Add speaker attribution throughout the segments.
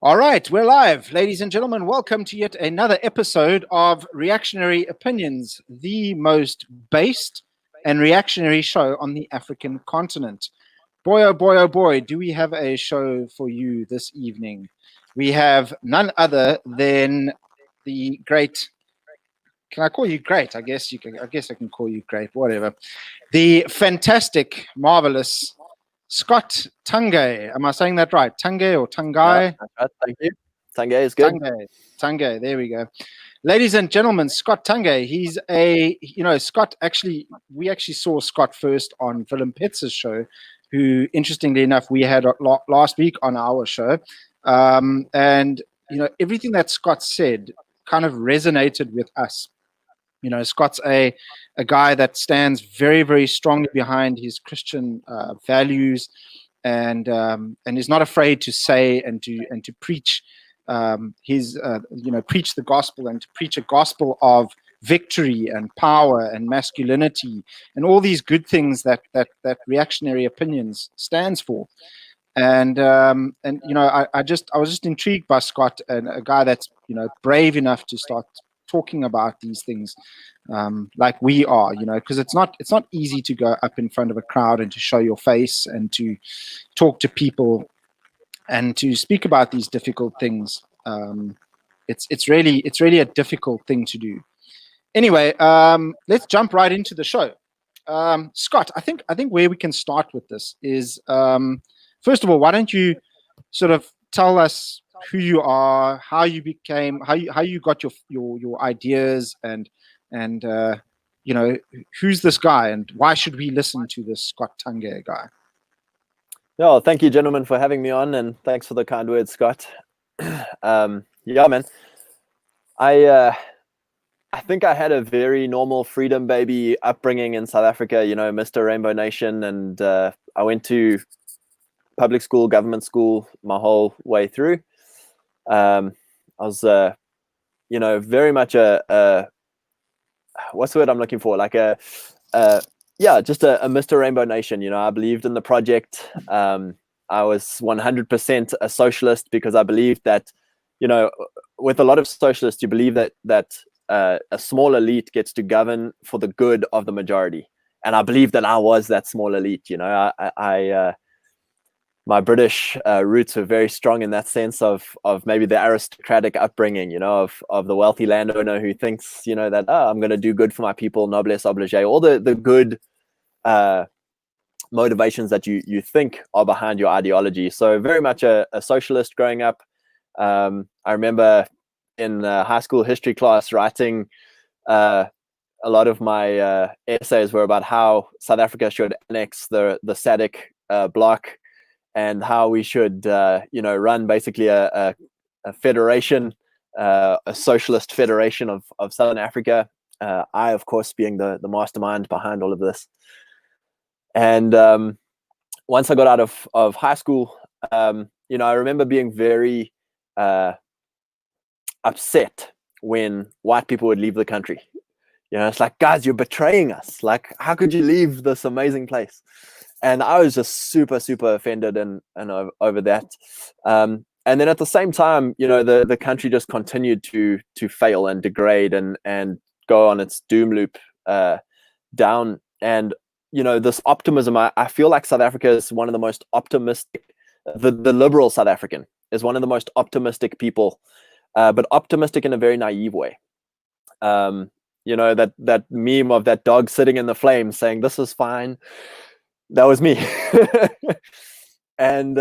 Speaker 1: All right, we're live. Ladies and gentlemen, welcome to yet another episode of Reactionary Opinions, the most based and reactionary show on the African continent. Boy, oh boy, do we have a show for you this evening. We have none other than the great, can I call you great? I guess I can call you great, whatever. The fantastic, marvelous Scott Tungay. Am I saying that right? Tungay or Tungay?
Speaker 2: Yeah, thank you. Tungay is good.
Speaker 1: Tungay, there we go. Ladies and gentlemen, Scott Tungay. He's Scott, actually, we actually saw Scott first on Willem Petz's show, who, interestingly enough, we had last week on our show. And, everything that Scott said kind of resonated with us. Scott's a guy that stands very, very strongly behind his Christian values, and is not afraid to say and to preach preach the gospel, and to preach a gospel of victory and power and masculinity and all these good things that Reactionary Opinions stands for. And I was just intrigued by Scott, and a guy that's brave enough to start talking about these things like we are, because it's not easy to go up in front of a crowd and to show your face and to talk to people and to speak about these difficult things. It's really a difficult thing to do. Anyway, let's jump right into the show. Scott, I think where we can start with this is, first of all, why don't you sort of tell us who you are, how you became, how you got your ideas, and who's this guy, and why should we listen to this Scott Tungay guy?
Speaker 2: No, thank you, gentlemen, for having me on, and thanks for the kind words, Scott. Yeah, man. I think I had a very normal freedom baby upbringing in South Africa, Mr. Rainbow Nation, and I went to public school, government school my whole way through. I was, very much a what's the word I'm looking for? Like just a Mr. Rainbow Nation. I believed in the project. I was 100% a socialist, because I believed that, with a lot of socialists, you believe that a small elite gets to govern for the good of the majority. And I believe that I was that small elite. My British roots were very strong in that sense of maybe the aristocratic upbringing, of the wealthy landowner who thinks, that I'm going to do good for my people, noblesse oblige, all the good motivations that you think are behind your ideology. So very much a socialist growing up. I remember in high school history class writing a lot of my essays were about how South Africa should annex the SADC bloc, and how we should, run basically a federation, a socialist federation of Southern Africa. I, of course, being the mastermind behind all of this. And once I got out of high school, I remember being very upset when white people would leave the country. It's like, guys, you're betraying us. Like, how could you leave this amazing place? And I was just super, super offended and over that. And then at the same time, the country just continued to fail and degrade and go on its doom loop down. And, this optimism, I feel like South Africa is one of the most optimistic, the liberal South African is one of the most optimistic people, but optimistic in a very naive way. That meme of that dog sitting in the flames saying, "This is fine." That was me. And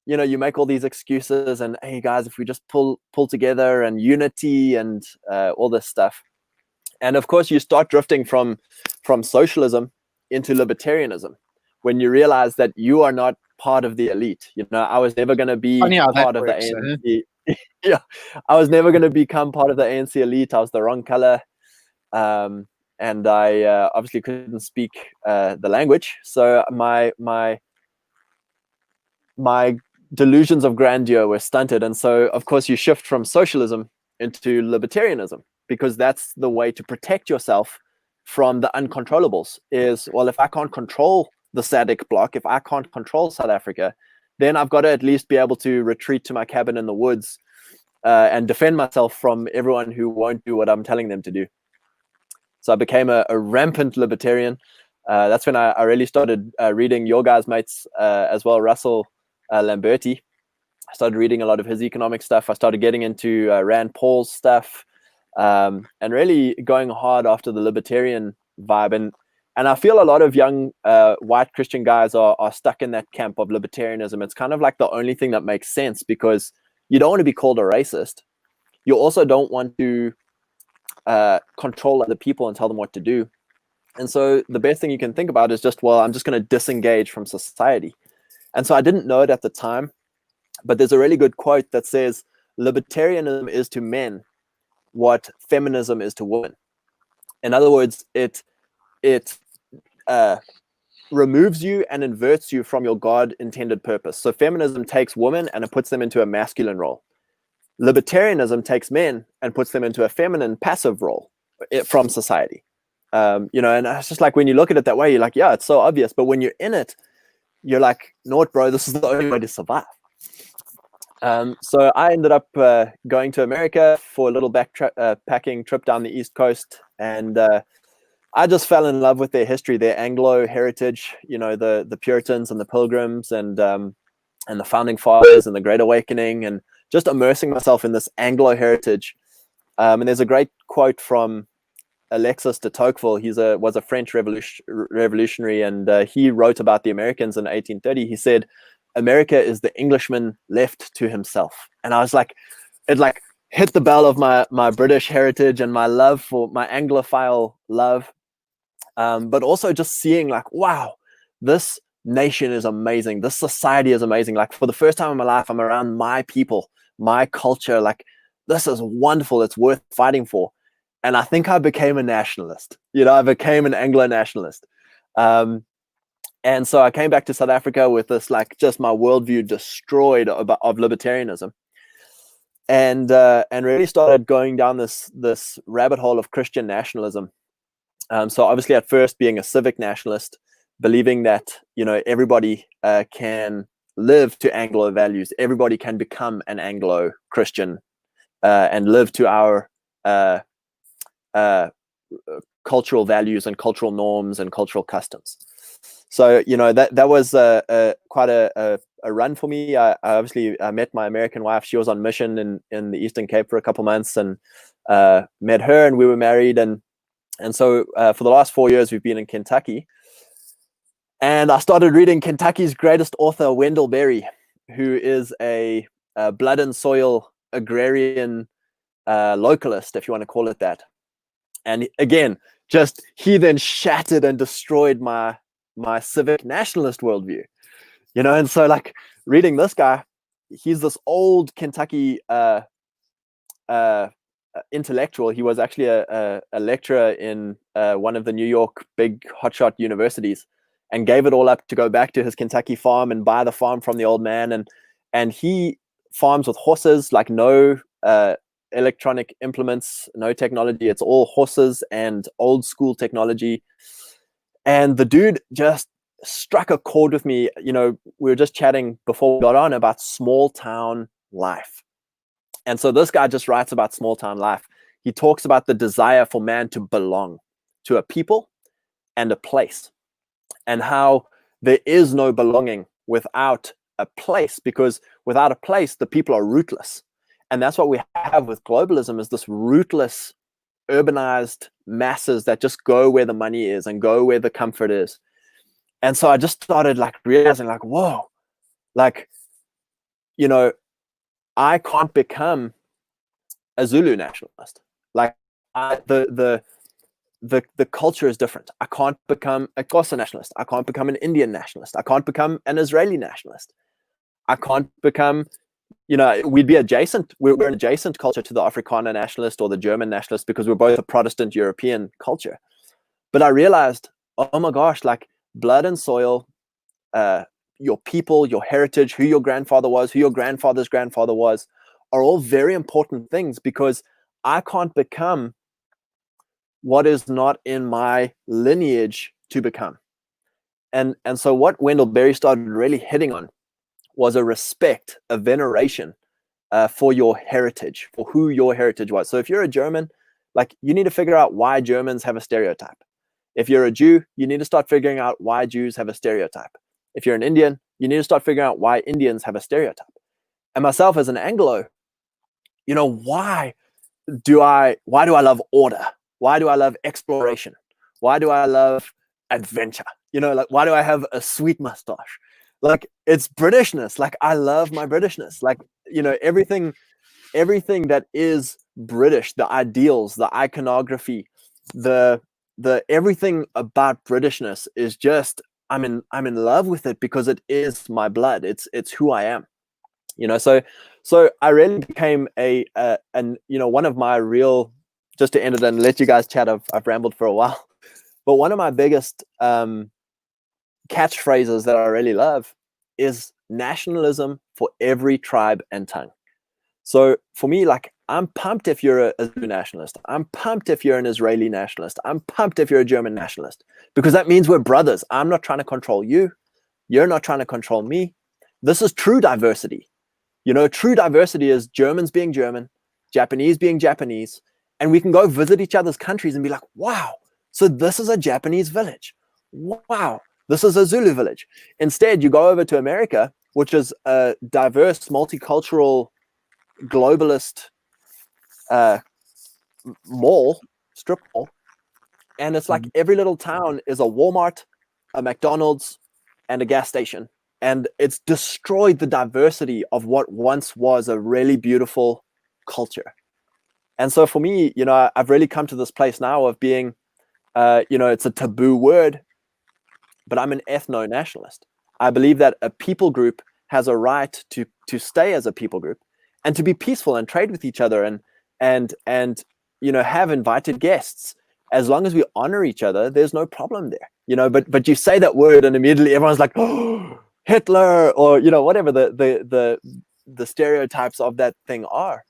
Speaker 2: you make all these excuses, and hey guys, if we just pull together, and unity, and all this stuff. And of course you start drifting from socialism into libertarianism when you realize that you are not part of the elite. I was never going to be part of the ANC. Yeah, I was never going to become part of the ANC elite. I was the wrong color. And I obviously couldn't speak the language, so my delusions of grandeur were stunted. And so, of course, you shift from socialism into libertarianism, because that's the way to protect yourself from the uncontrollables. Is, well, if I can't control the SADC bloc, if I can't control South Africa, then I've got to at least be able to retreat to my cabin in the woods and defend myself from everyone who won't do what I'm telling them to do. So I became a rampant libertarian. That's when I really started reading your guys' mates as well, Russell Lamberti. I started reading a lot of his economic stuff. I started getting into Rand Paul's stuff, and really going hard after the libertarian vibe. And I feel a lot of young white Christian guys are stuck in that camp of libertarianism. It's kind of like the only thing that makes sense, because you don't want to be called a racist. You also don't want to control other people and tell them what to do. And so the best thing you can think about is just, well, I'm just going to disengage from society. And so I didn't know it at the time, but there's a really good quote that says, libertarianism is to men what feminism is to women. In other words, it removes you and inverts you from your God-intended purpose. So feminism takes women and it puts them into a masculine role. Libertarianism takes men and puts them into a feminine, passive role from society. And it's just like, when you look at it that way, you're like, yeah, it's so obvious. But when you're in it, you're like, no, bro, this is the only way to survive. So I ended up going to America for a little backpacking trip down the East Coast. And I just fell in love with their history, their Anglo heritage, the Puritans and the Pilgrims and the Founding Fathers and the Great Awakening, and just immersing myself in this Anglo heritage. And there's a great quote from Alexis de Tocqueville. He was a French revolutionary, and he wrote about the Americans in 1830. He said, "America is the Englishman left to himself." And I was like, it like hit the bell of my British heritage and my love for my Anglophile love. But also just seeing like, wow, this nation is amazing. This society is amazing. Like, for the first time in my life, I'm around my people, my culture. Like, this is wonderful. It's worth fighting for. And I think I became a nationalist. I became an Anglo-nationalist. And so I came back to South Africa with this, like, just my worldview destroyed of libertarianism, and really started going down this rabbit hole of Christian nationalism. So obviously, at first, being a civic nationalist, believing that everybody can live to Anglo values, everybody can become an Anglo-Christian and live to our cultural values and cultural norms and cultural customs. So that was quite a run for me. I obviously met my American wife. She was on mission in the Eastern Cape for a couple months, and met her, and we were married. And so for the last 4 years, we've been in Kentucky. And I started reading Kentucky's greatest author, Wendell Berry, who is a blood and soil agrarian localist, if you want to call it that. And again, he then shattered and destroyed my civic nationalist worldview, and so, like, reading this guy, he's this old Kentucky intellectual. He was actually a lecturer in one of the New York big hotshot universities, and gave it all up to go back to his Kentucky farm and buy the farm from the old man. And he farms with horses, like no electronic implements, no technology. It's all horses and old school technology. And the dude just struck a chord with me. We were just chatting before we got on about small town life. And so this guy just writes about small town life. He talks about the desire for man to belong to a people and a place, and how there is no belonging without a place, because without a place, the people are rootless. And that's what we have with globalism, is this rootless, urbanized masses that just go where the money is and go where the comfort is. And so I just started like realizing, like, whoa, like, I can't become a Zulu nationalist. Like, the culture is different. I can't become a Xhosa nationalist. I can't become an Indian nationalist. I can't become an Israeli nationalist. I can't become, we'd be adjacent. We're an adjacent culture to the Afrikaner nationalist or the German nationalist, because we're both a Protestant European culture. But I realized, oh my gosh, like, blood and soil, your people, your heritage, who your grandfather was, who your grandfather's grandfather was, are all very important things, because I can't become what is not in my lineage to become. And so what Wendell Berry started really hitting on was a respect, a veneration for your heritage, for who your heritage was. So if you're a German, like, you need to figure out why Germans have a stereotype. If you're a Jew, you need to start figuring out why Jews have a stereotype. If you're an Indian, you need to start figuring out why Indians have a stereotype. And myself as an Anglo, you know, why do I love order? Why do I love exploration? Why do I love adventure? You know, like, why do I have a sweet mustache? Like, it's Britishness. Like, I love my Britishness. Like, you know, everything that is British, the ideals, the iconography, the everything about Britishness is just, I'm in love with it because it is my blood. It's who I am. You know, so I really became one of my real, just to end it and let you guys chat, I've rambled for a while, but one of my biggest catchphrases that I really love is nationalism for every tribe and tongue. So for me, like, I'm pumped if you're a Zulu nationalist. I'm pumped if you're an Israeli nationalist. I'm pumped if you're a German nationalist, because that means we're brothers. I'm not trying to control you. You're not trying to control me. This is true diversity. You know, true diversity is Germans being German, Japanese being Japanese, and we can go visit each other's countries and be like, wow, so this is a Japanese village. Wow, this is a Zulu village. Instead, you go over to America, which is a diverse, multicultural, globalist strip mall, and it's like every little town is a Walmart, a McDonald's, and a gas station. And it's destroyed the diversity of what once was a really beautiful culture. And so for me, you know, I've really come to this place now of being, you know, it's a taboo word, but I'm an ethno-nationalist. I believe that a people group has a right to stay as a people group and to be peaceful and trade with each other and you know, have invited guests. As long as we honor each other, there's no problem there. You know, but you say that word and immediately everyone's like, oh, Hitler, or, you know, whatever the stereotypes of that thing are.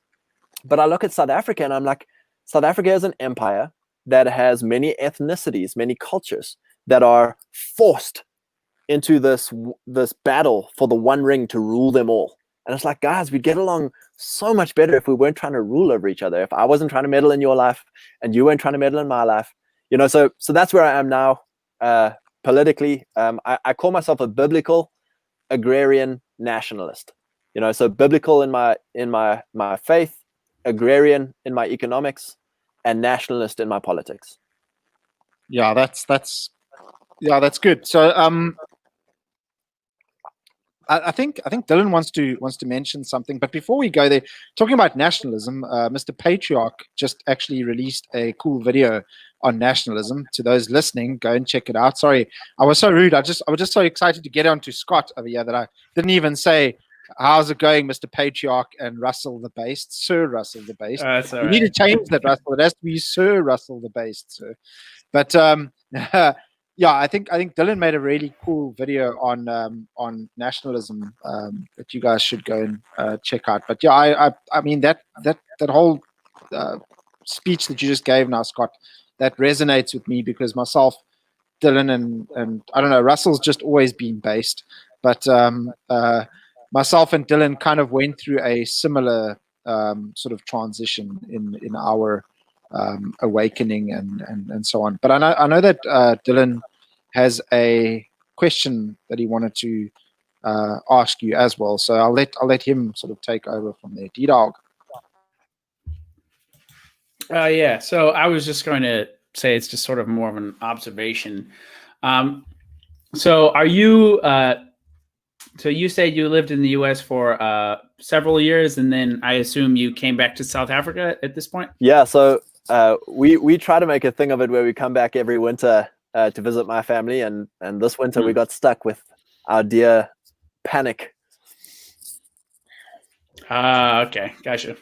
Speaker 2: But I look at South Africa and I'm like, South Africa is an empire that has many ethnicities, many cultures that are forced into this battle for the one ring to rule them all. And it's like, guys, we'd get along so much better if we weren't trying to rule over each other. If I wasn't trying to meddle in your life and you weren't trying to meddle in my life, you know. So that's where I am now politically. I call myself a biblical agrarian nationalist. You know, so biblical in my faith, agrarian in my economics, and nationalist in my politics.
Speaker 1: Yeah, that's good. So I think Dylan wants to mention something, but before we go there, talking about nationalism, Mr. Patriarch just actually released a cool video on nationalism. To those listening, go and check it out. Sorry, I was so rude. I was just so excited to get on to Scott over here that I didn't even say, how's it going, Mr. Patriarch and Russell the Based, Sir Russell the Based. You need to change that, Russell. It has to be Sir Russell the Based, sir. But yeah, I think Dylan made a really cool video on nationalism that you guys should go and check out. But yeah, I mean that whole speech that you just gave now, Scott, that resonates with me because myself, Dylan, and I don't know, Russell's just always been based, but myself and Dylan kind of went through a similar sort of transition in our awakening and so on. But I know that Dylan has a question that he wanted to ask you as well. So I'll let him sort of take over from there. D-Dog.
Speaker 3: Yeah. So I was just going to say it's just sort of more of an observation. So are you? So you said you lived in the U.S. for several years, and then I assume you came back to South Africa at this point?
Speaker 2: Yeah. So we try to make a thing of it where we come back every winter to visit my family, and this winter we got stuck with our dear Panic.
Speaker 3: Okay, gotcha.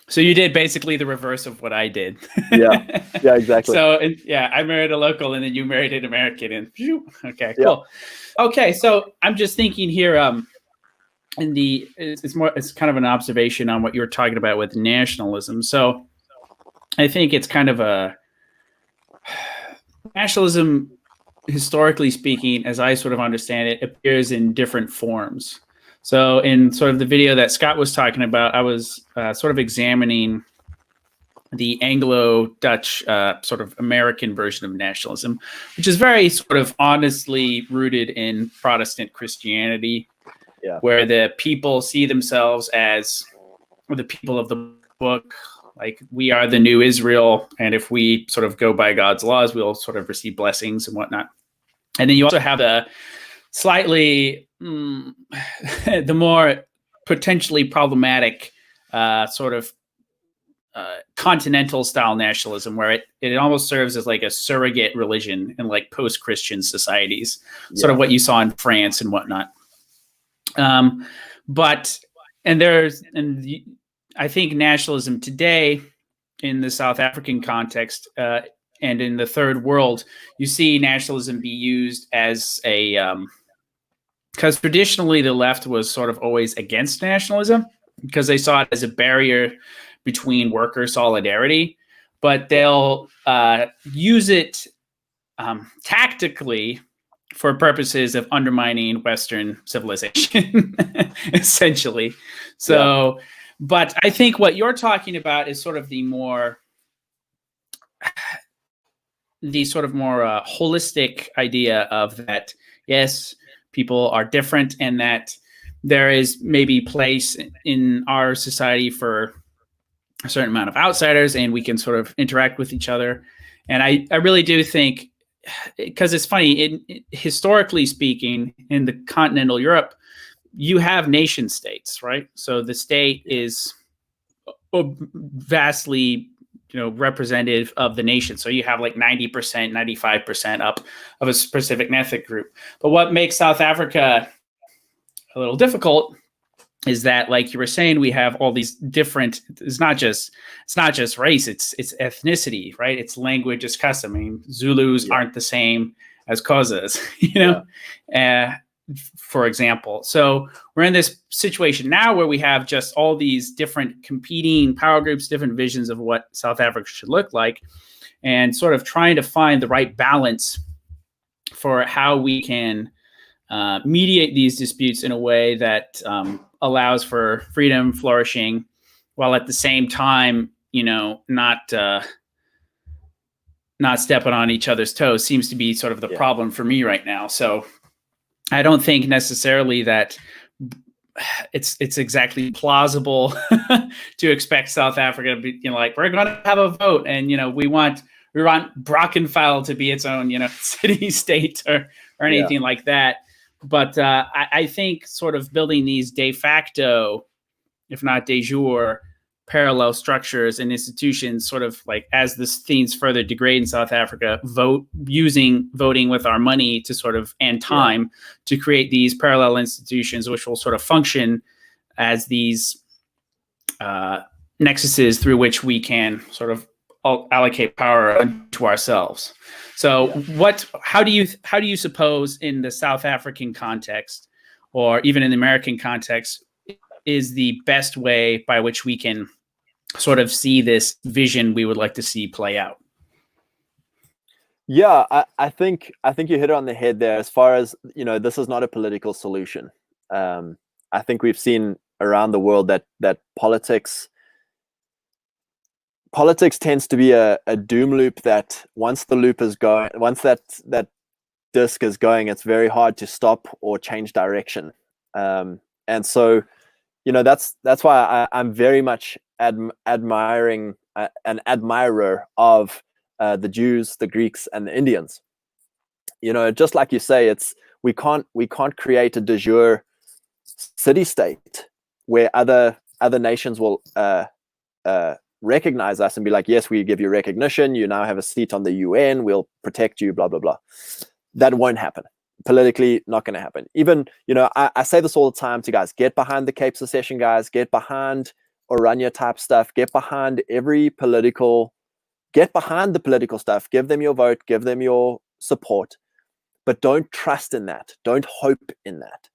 Speaker 3: So you did basically the reverse of what I did.
Speaker 2: Yeah, exactly.
Speaker 3: So yeah, I married a local, and then you married an American, and okay, cool. Yeah. Okay, so I'm just thinking here. It's kind of an observation on what you were talking about with nationalism. So I think it's kind of a nationalism, historically speaking, as I sort of understand it, appears in different forms. So in sort of the video that Scott was talking about, I was sort of examining the Anglo-Dutch sort of American version of nationalism, which is very sort of honestly rooted in Protestant Christianity, where the people see themselves as the people of the book, like we are the new Israel, and if we sort of go by God's laws, we'll sort of receive blessings and whatnot. And then you also have the slightly the more potentially problematic sort of continental style nationalism, where it almost serves as like a surrogate religion in like post-Christian societies, sort of what you saw in France and whatnot. I think nationalism today in the South African context and in the third world, you see nationalism be used as a because traditionally the left was sort of always against nationalism because they saw it as a barrier between worker solidarity, but they'll use it tactically for purposes of undermining Western civilization, essentially. So, but I think what you're talking about is sort of the sort of more holistic idea of that, yes, people are different and that there is maybe place in our society for a certain amount of outsiders and we can sort of interact with each other. And I really do think, because it's funny, historically speaking, in the continental Europe, you have nation states, right? So the state is vastly, representative of the nation. So you have like 90%, 95% up of a specific ethnic group. But what makes South Africa a little difficult is that, like you were saying, we have all these different, it's not just race, it's ethnicity, right? It's language, it's custom. I mean, Zulus aren't the same as Xhosas, for example. So we're in this situation now where we have just all these different competing power groups, different visions of what South Africa should look like, and sort of trying to find the right balance for how we can mediate these disputes in a way that allows for freedom, flourishing, while at the same time, not stepping on each other's toes seems to be sort of the problem for me right now. So I don't think necessarily that it's exactly plausible to expect South Africa to be, like, we're going to have a vote and, we want Brackenfell to be its own, city state or anything like that. But I think sort of building these de facto, if not de jure, parallel structures and institutions, sort of like as things further degrade in South Africa, using voting with our money to sort of, and time to create these parallel institutions, which will sort of function as these nexuses through which we can sort of allocate power to ourselves. So how do you suppose in the South African context, or even in the American context, is the best way by which we can sort of see this vision we would like to see play out?
Speaker 2: Yeah, I think you hit it on the head there. As far as, this is not a political solution. I think we've seen around the world that politics tends to be a doom loop, that once the loop is going, once that disc is going, it's very hard to stop or change direction. And so, that's why I'm very much admiring an admirer of the Jews, the Greeks, and the Indians. Just like you say, we can't create a de jure city-state where other nations will recognize us and be like, yes, we give you recognition, you now have a seat on the UN, we'll protect you, blah blah blah. That won't happen. Politically, not going to happen. Even, I say this all the time to guys: get behind the Cape Secession guys, get behind Oranje type stuff, get behind the political stuff, give them your vote, give them your support, but don't trust in that, don't hope in that.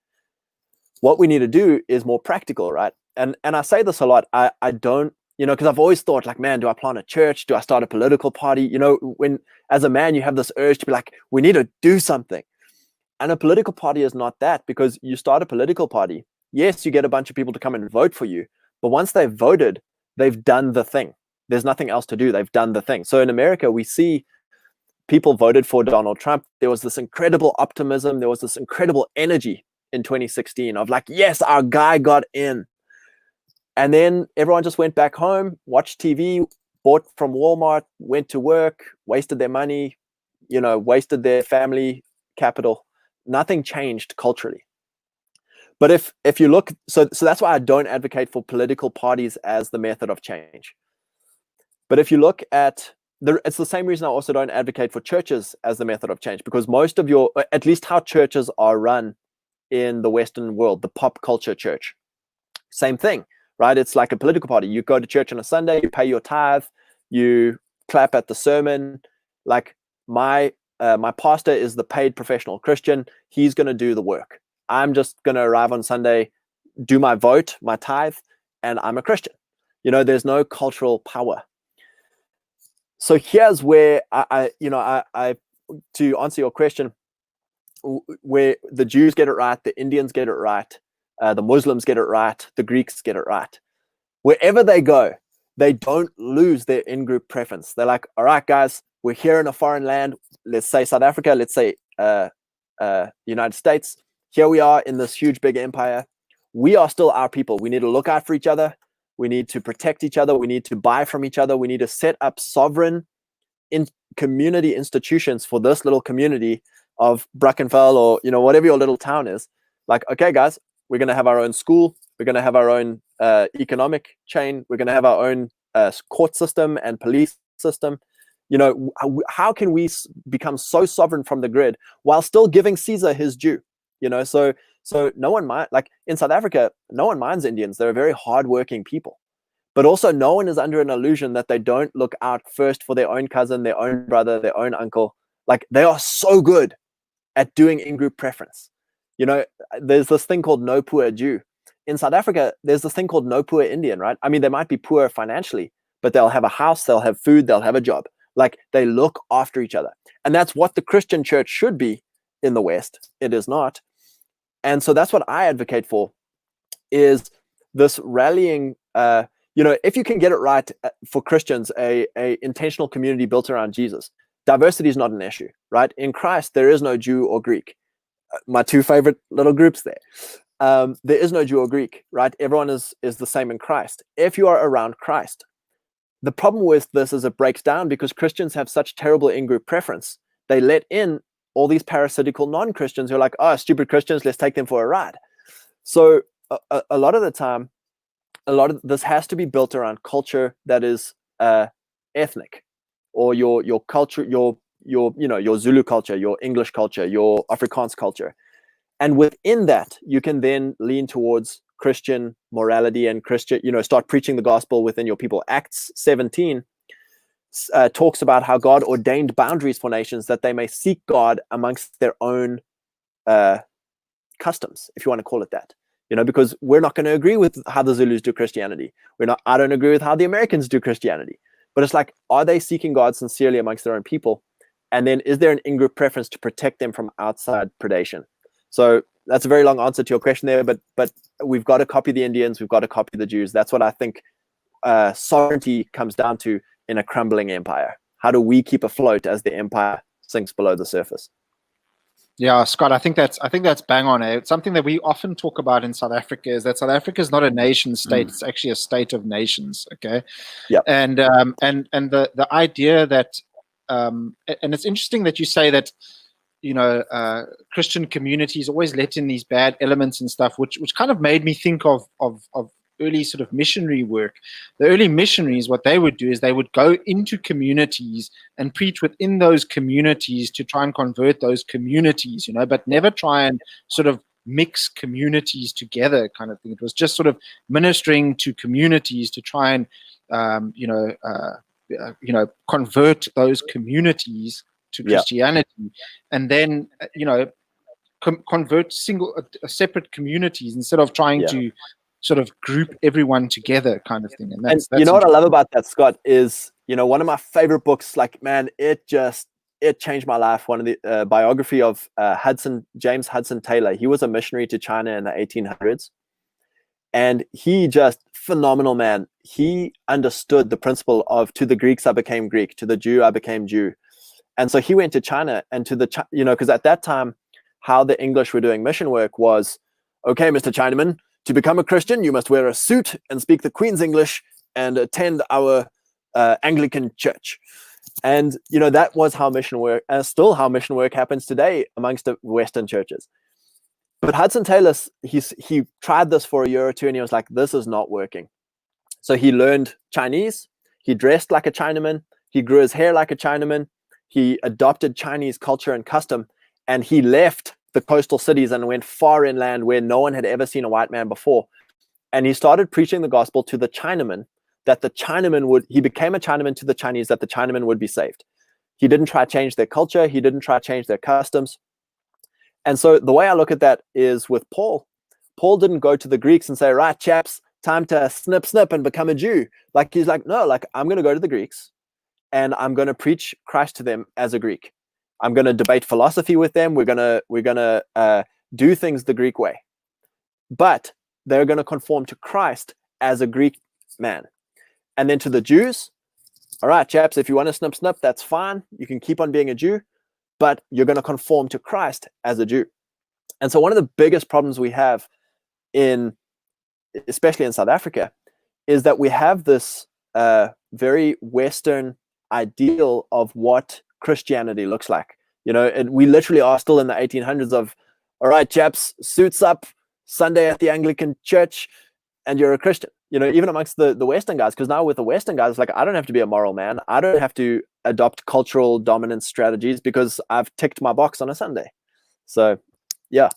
Speaker 2: What we need to do is more practical, right? And I say this a lot, I don't, because I've always thought, like, man, do I plant a church? Do I start a political party? When as a man you have this urge to be like, we need to do something. And a political party is not that, because you start a political party yes, you get a bunch of people to come and vote for you, but once they've voted, they've done the thing. There's nothing else to do. They've done the thing. So in America, we see people voted for Donald Trump. There was this incredible optimism. There was this incredible energy in 2016 of like, yes, our guy got in. And then everyone just went back home, watched TV, bought from Walmart, went to work, wasted their money, wasted their family capital. Nothing changed culturally. But if you look, so that's why I don't advocate for political parties as the method of change. But if you look at it's the same reason I also don't advocate for churches as the method of change, because most of at least how churches are run in the Western world, the pop culture church, same thing, right? It's like a political party. You go to church on a Sunday, you pay your tithe, you clap at the sermon. Like my pastor is the paid professional Christian. He's going to do the work. I'm just going to arrive on Sunday, do my vote, my tithe, and I'm a Christian. There's no cultural power. So here's where I to answer your question, where the Jews get it right, the Indians get it right, the Muslims get it right, the Greeks get it right. Wherever they go, they don't lose their in-group preference. They're like, all right, guys, we're here in a foreign land. Let's say South Africa. Let's say United States. Here we are in this huge, big empire. We are still our people. We need to look out for each other. We need to protect each other. We need to buy from each other. We need to set up sovereign community institutions for this little community of Brackenfell or, whatever your little town is. Like, okay, guys, we're going to have our own school. We're going to have our own economic chain. We're going to have our own court system and police system. How can we become so sovereign from the grid while still giving Caesar his due? So no one mind, like in South Africa, no one minds Indians. They're a very hardworking people, but also no one is under an illusion that they don't look out first for their own cousin, their own brother, their own uncle. Like they are so good at doing in-group preference. There's this thing called no poor Jew. In South Africa, there's this thing called no poor Indian, right? I mean, they might be poor financially, but they'll have a house, they'll have food, they'll have a job. Like they look after each other. And that's what the Christian church should be in the West. It is not. And so that's what I advocate for, is this rallying, if you can get it right for Christians, a intentional community built around Jesus, diversity is not an issue, right? In Christ, there is no Jew or Greek. My two favorite little groups there. There is no Jew or Greek, right? Everyone is the same in Christ. If you are around Christ, the problem with this is it breaks down because Christians have such terrible in-group preference. They let in all these parasitical non-Christians who are like, oh, stupid Christians, let's take them for a ride. So a lot of the time, a lot of this has to be built around culture that is ethnic, or your culture, your Zulu culture, your English culture, your Afrikaans culture. And within that, you can then lean towards Christian morality and Christian, start preaching the gospel within your people. Acts 17 talks about how God ordained boundaries for nations that they may seek God amongst their own customs, if you want to call it that. Because we're not going to agree with how the Zulus do Christianity. I don't agree with how the Americans do Christianity. But it's like, are they seeking God sincerely amongst their own people? And then is there an in-group preference to protect them from outside predation? So that's a very long answer to your question there, but we've got to copy the Indians, we've got to copy the Jews. That's what I think sovereignty comes down to in a crumbling empire. How do we keep afloat as the empire sinks below the surface?
Speaker 1: Yeah, Scott, I think that's bang on. It's something that we often talk about in South Africa, is that South Africa is not a nation state; it's actually a state of nations. Okay,
Speaker 2: yeah,
Speaker 1: and the idea that, and it's interesting that you say that, Christian communities always let in these bad elements and stuff, which kind of made me think of early sort of missionary work. The early missionaries, what they would do is they would go into communities and preach within those communities to try and convert those communities, but never try and sort of mix communities together, kind of thing. It was just sort of ministering to communities to try and convert those communities to Christianity, and then convert separate communities instead of trying to sort of group everyone together, kind of thing. And that's
Speaker 2: what I love about that, Scott, is one of my favorite books. Like, man, it changed my life. One of the biography of James Hudson Taylor. He was a missionary to China in the 1800s, And he just, phenomenal man. He understood the principle of, to the Greeks I became Greek, to the Jew I became Jew. And so he went to China, and to the, because at that time, how the English were doing mission work was, okay, Mr. Chinaman, to become a Christian, you must wear a suit and speak the Queen's English and attend our Anglican church. And, that was how mission work, and still how mission work happens today amongst the Western churches. But Hudson Taylor, he tried this for a year or two, and he was like, this is not working. So he learned Chinese, he dressed like a Chinaman, he grew his hair like a Chinaman, he adopted Chinese culture and custom, and he left the coastal cities and went far inland where no one had ever seen a white man before. And he started preaching the gospel to the Chinaman, that the Chinaman he became a Chinaman to the Chinese, that the Chinaman would be saved. He didn't try to change their culture, he didn't try to change their customs. And so the way I look at that is with Paul. Paul didn't go to the Greeks and say, right, chaps, time to snip and become a Jew. Like, he's like, no, like, I'm going to go to the Greeks and I'm going to preach Christ to them as a Greek. I'm going to debate philosophy with them. We're going to do things the Greek way. But they're going to conform to Christ as a Greek man. And then to the Jews, all right, chaps, if you want to snip, that's fine. You can keep on being a Jew, but you're going to conform to Christ as a Jew. And so one of the biggest problems we have especially in South Africa, is that we have this very Western ideal of what Christianity looks like. And we literally are still in the 1800s of, all right, chaps, suits up, Sunday at the Anglican church, and you're a Christian. Even amongst the Western guys, because now with the Western guys, it's like, I don't have to be a moral man. I don't have to adopt cultural dominance strategies because I've ticked my box on a Sunday. So, yeah.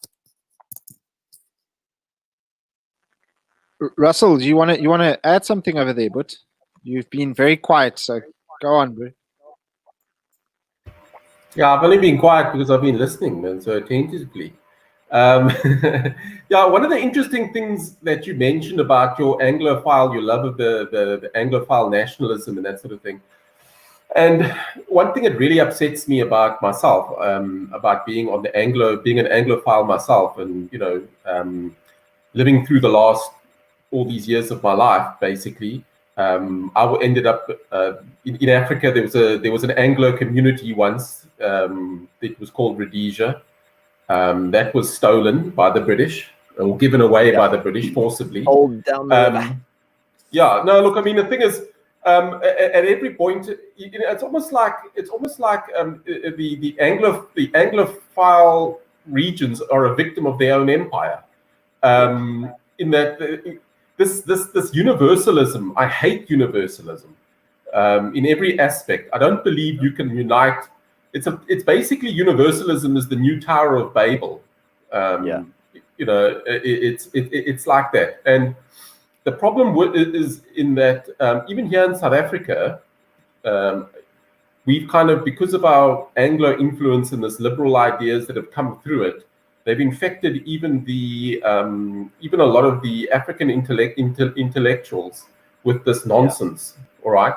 Speaker 1: Russell, do you want to add something over there, but you've been very quiet, so go on, bro.
Speaker 4: Yeah, I've only been quiet because I've been listening, man, so attentively. Yeah, one of the interesting things that you mentioned about your Anglophile, your love of the Anglophile nationalism and that sort of thing. And one thing that really upsets me about myself, about being an Anglophile myself, and living through all these years of my life, basically, I ended up in Africa. There was an Anglo community once. It was called Rhodesia. That was stolen by the British, or given away by the British forcibly.
Speaker 2: Hold down the river.
Speaker 4: Yeah, no, look, I mean, the thing is, at every point, it's almost like the Anglophile regions are a victim of their own empire. In that this universalism, I hate universalism in every aspect. I don't believe you can unite. It's basically universalism is the new Tower of Babel. It's like that. And the problem is in that even here in South Africa, we've kind of, because of our Anglo influence and this liberal ideas that have come through it, they've infected even a lot of the African intellectuals with this nonsense. All right.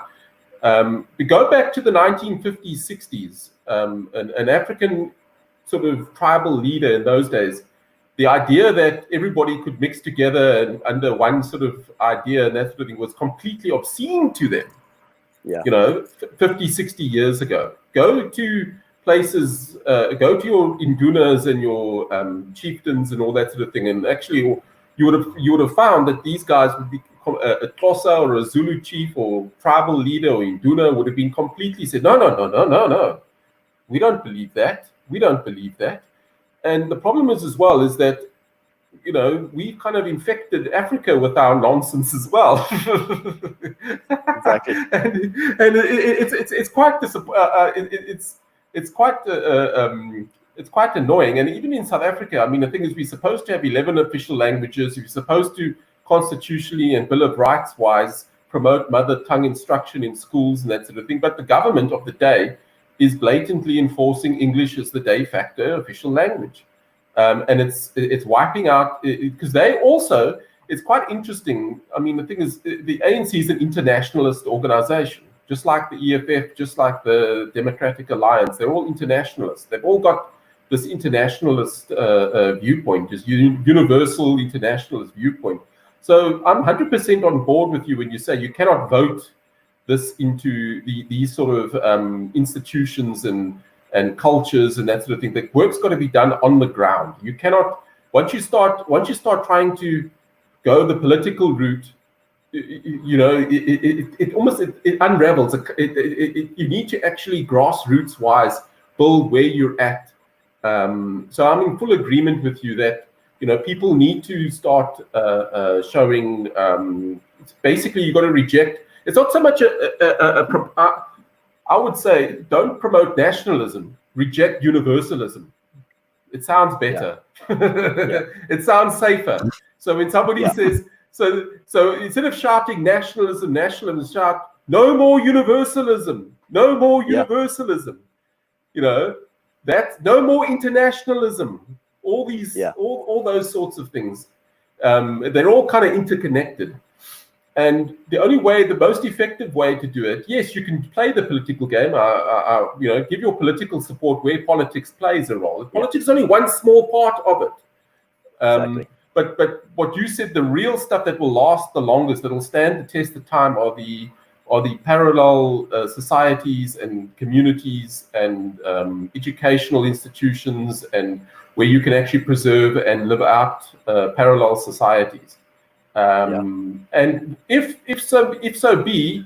Speaker 4: We go back to the 1950s, 60s. An African sort of tribal leader in those days, the idea that everybody could mix together under one sort of idea and that sort of thing was completely obscene to them. 50, 60 years ago. Go to places, go to your Indunas and your chieftains and all that sort of thing, and actually you would have found that these guys would be a Xhosa or a Zulu chief or tribal leader or Induna would have been completely said, no. We don't believe that. And the problem is that, we've kind of infected Africa with our nonsense as well.
Speaker 2: Exactly.
Speaker 4: and it's quite it's quite annoying. And even in South Africa, I mean, the thing is, we're supposed to have 11 official languages. We're supposed to constitutionally and Bill of Rights wise promote mother tongue instruction in schools and that sort of thing. But the government of the day is blatantly enforcing English as the de facto official language. And it's wiping out, because they also, it's quite interesting. I mean, the thing is, the ANC is an internationalist organization, just like the EFF, just like the Democratic Alliance. They're all internationalists. They've all got this internationalist viewpoint, this universal internationalist viewpoint. So I'm 100% on board with you when you say you cannot vote this into these sort of institutions and cultures and that sort of thing. The work's got to be done on the ground. You cannot, once you start trying to go the political route, it almost unravels. You need to actually grassroots wise build where you're at. So I'm in full agreement with you that people need to start showing. Basically, you got to reject. It's not so much I would say, don't promote nationalism. Reject universalism. It sounds better. Yeah. It sounds safer. So when somebody says, so instead of shouting nationalism, shout no more universalism, no more universalism. That's no more internationalism. All these, all those sorts of things. They're all kind of interconnected. And the most effective way to do it, yes, you can play the political game. Give your political support where politics plays a role. Politics is only one small part of it. Exactly. But what you said, the real stuff that will last the longest, that will stand the test of time, are the parallel societies and communities and educational institutions, and where you can actually preserve and live out parallel societies. And if so be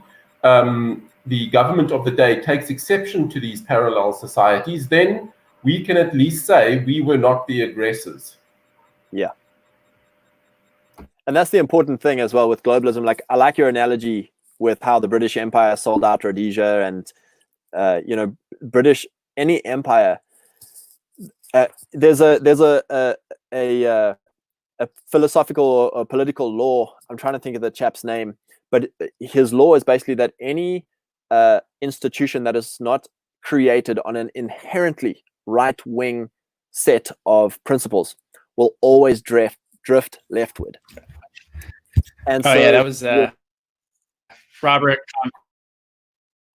Speaker 4: the government of the day takes exception to these parallel societies, then we can at least say we were not the aggressors.
Speaker 2: Yeah. And that's the important thing as well with globalism. Like, I like your analogy with how the British Empire sold out Rhodesia, and any empire. There's a philosophical or political law. I'm trying to think of the chap's name, but his law is basically that any institution that is not created on an inherently right-wing set of principles will always drift leftward. And
Speaker 3: that was Robert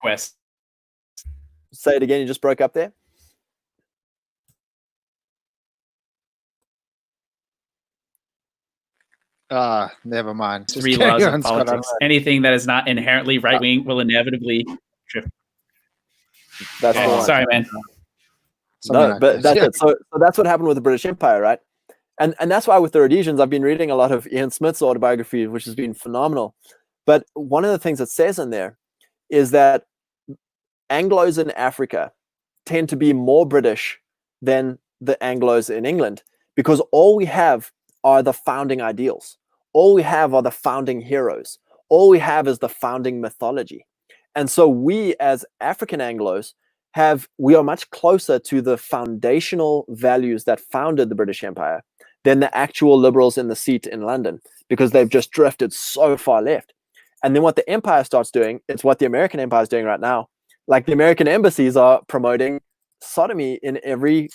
Speaker 3: Conquest.
Speaker 2: Say it again. You just broke up there.
Speaker 1: Never mind.
Speaker 3: Three laws of politics. Anything that is not inherently right-wing will inevitably drift.
Speaker 2: That's the one.
Speaker 3: Sorry, man.
Speaker 2: No, but that's it. So that's what happened with the British Empire, right? And that's why with the Rhodesians, I've been reading a lot of Ian Smith's autobiography, which has been phenomenal. But one of the things it says in there is that Anglos in Africa tend to be more British than the Anglos in England, because all we have are the founding ideals. All we have are the founding heroes. All we have is the founding mythology. And so we as African Anglos we are much closer to the foundational values that founded the British Empire than the actual liberals in the seat in London, because they've just drifted so far left. And then what the empire starts doing, it's what the American empire is doing right now. Like, the American embassies are promoting sodomy in every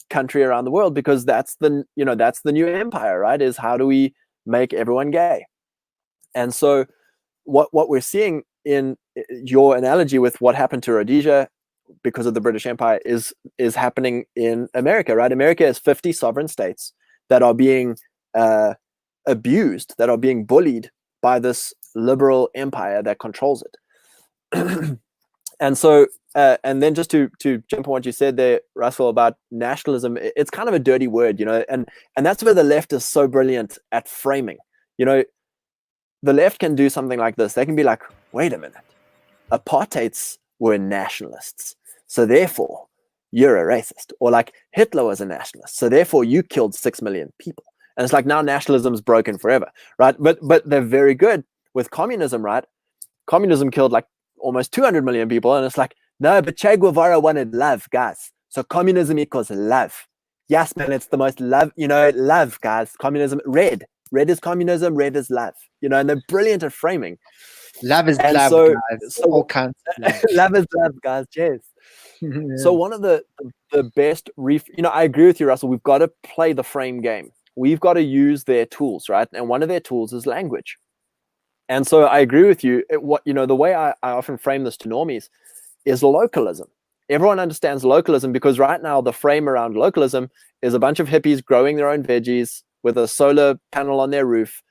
Speaker 2: country around the world, because that's the new empire, right? Is how do we make everyone gay? And so what we're seeing in your analogy with what happened to Rhodesia because of the British Empire is happening in America, right? America has 50 sovereign states that are being abused, that are being bullied by this liberal empire that controls it. And so, and then just to jump on what you said there, Russell, about nationalism, it's kind of a dirty word, and that's where the left is so brilliant at framing. The left can do something like this. They can be like, wait a minute, apartheids were nationalists, so therefore you're a racist. Or like, Hitler was a nationalist, so therefore you killed 6 million people. And it's like, now nationalism's broken forever, right? But they're very good with communism, right? Communism killed like almost 200 million people, and it's like, no, but Che Guevara wanted love, guys. So communism equals love. Yes, man, it's the most love, love, guys. Communism, red is communism, red is love, and they're brilliant at framing.
Speaker 1: Love is love, guys. All kinds of love.
Speaker 2: Love is love, guys. Cheers. Yeah. So one of the best, I agree with you, Russell. We've got to play the frame game. We've got to use their tools, right? And one of their tools is language. And so I agree with you. The way I often frame this to normies is localism. Everyone understands localism because right now the frame around localism is a bunch of hippies growing their own veggies with a solar panel on their roof,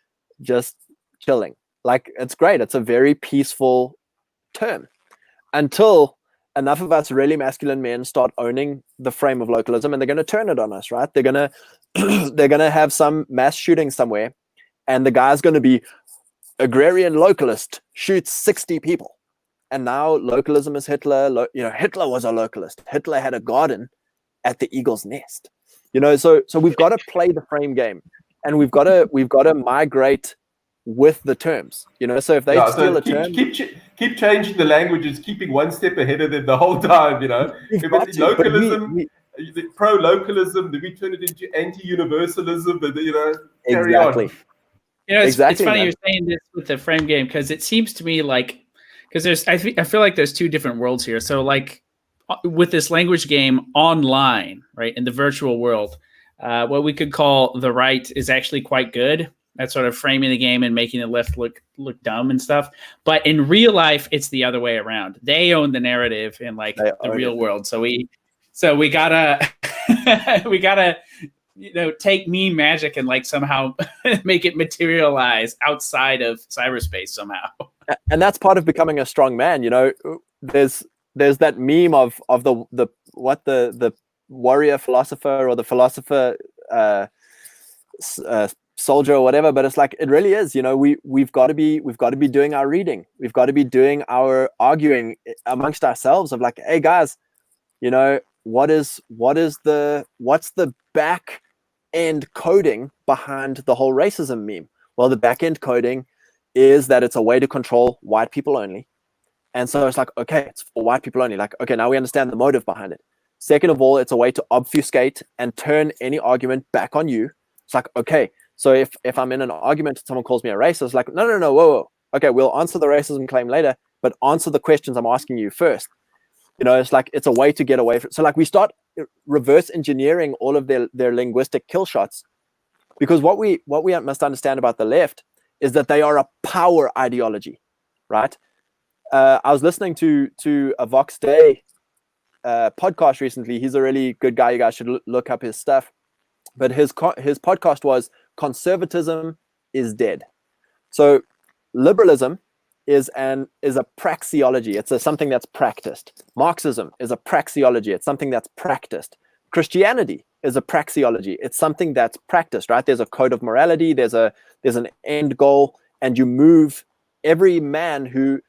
Speaker 2: just chilling. Like, it's great. It's a very peaceful term until enough of us really masculine men start owning the frame of localism, and they're going to turn it on us, right? They're going to have some mass shooting somewhere, and the guy's going to be agrarian localist, shoots 60 people. And now localism is Hitler. Hitler was a localist. Hitler had a garden at the Eagle's Nest. So we've got to play the frame game, and we've got to migrate with the terms. So if they steal a term,
Speaker 4: keep changing the languages, keeping one step ahead of them the whole time. If it's localism, pro-localism, then we turn it into anti-universalism, but carry
Speaker 2: exactly.
Speaker 4: on.
Speaker 3: It's funny you're saying this with the frame game, because it seems to me like, because I feel like there's two different worlds here. So like with this language game online, right, in the virtual world, what we could call the right is actually quite good at sort of framing the game and making the left look dumb and stuff. But in real life, it's the other way around. They own the narrative in like the real world. So we gotta we gotta take meme magic and like somehow make it materialize outside of cyberspace somehow.
Speaker 2: And that's part of becoming a strong man. There's that meme of the warrior philosopher or the philosopher soldier or whatever, but it's like, it really is, we've got to be doing our reading, we've got to be doing our arguing amongst ourselves of like, hey guys, what's the back end coding behind the whole racism meme? Well, the back end coding is that it's a way to control white people only. And so it's like, okay, it's for white people only. Like, okay, now we understand the motive behind it. Second of all, it's a way to obfuscate and turn any argument back on you. It's like, okay, so if I'm in an argument and someone calls me a racist, like, no, whoa. Okay, we'll answer the racism claim later, but answer the questions I'm asking you first. It's like, it's a way to get away from. So like, we start reverse engineering all of their linguistic kill shots, because what we must understand about the left is that they are a power ideology, right? I was listening to a Vox Day podcast recently. He's a really good guy. You guys should look up his stuff. But his podcast was "Conservatism is Dead." So liberalism is a praxeology. It's something that's practiced. Marxism is a praxeology. It's something that's practiced. Christianity is a praxeology. It's something that's practiced, right? There's a code of morality. There's an end goal, and you move. Every man who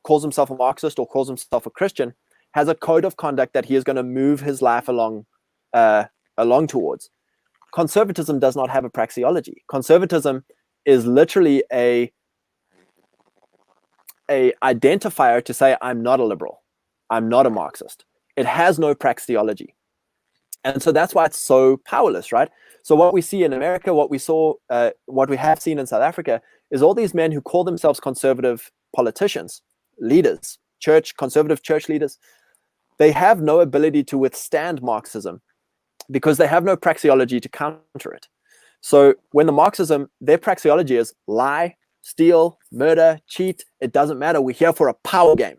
Speaker 2: calls himself a Marxist or calls himself a Christian has a code of conduct that he is going to move his life along towards. Conservatism does not have a praxeology. Conservatism is literally a identifier to say, I'm not a liberal, I'm not a Marxist. It has no praxeology. And so that's why it's so powerless, right? So what we see in America, what we have seen in South Africa, is all these men who call themselves conservative politicians, leaders, conservative church leaders. They have no ability to withstand Marxism because they have no praxeology to counter it. So when the Marxism, their praxeology is lie, steal, murder, cheat, it doesn't matter. We're here for a power game.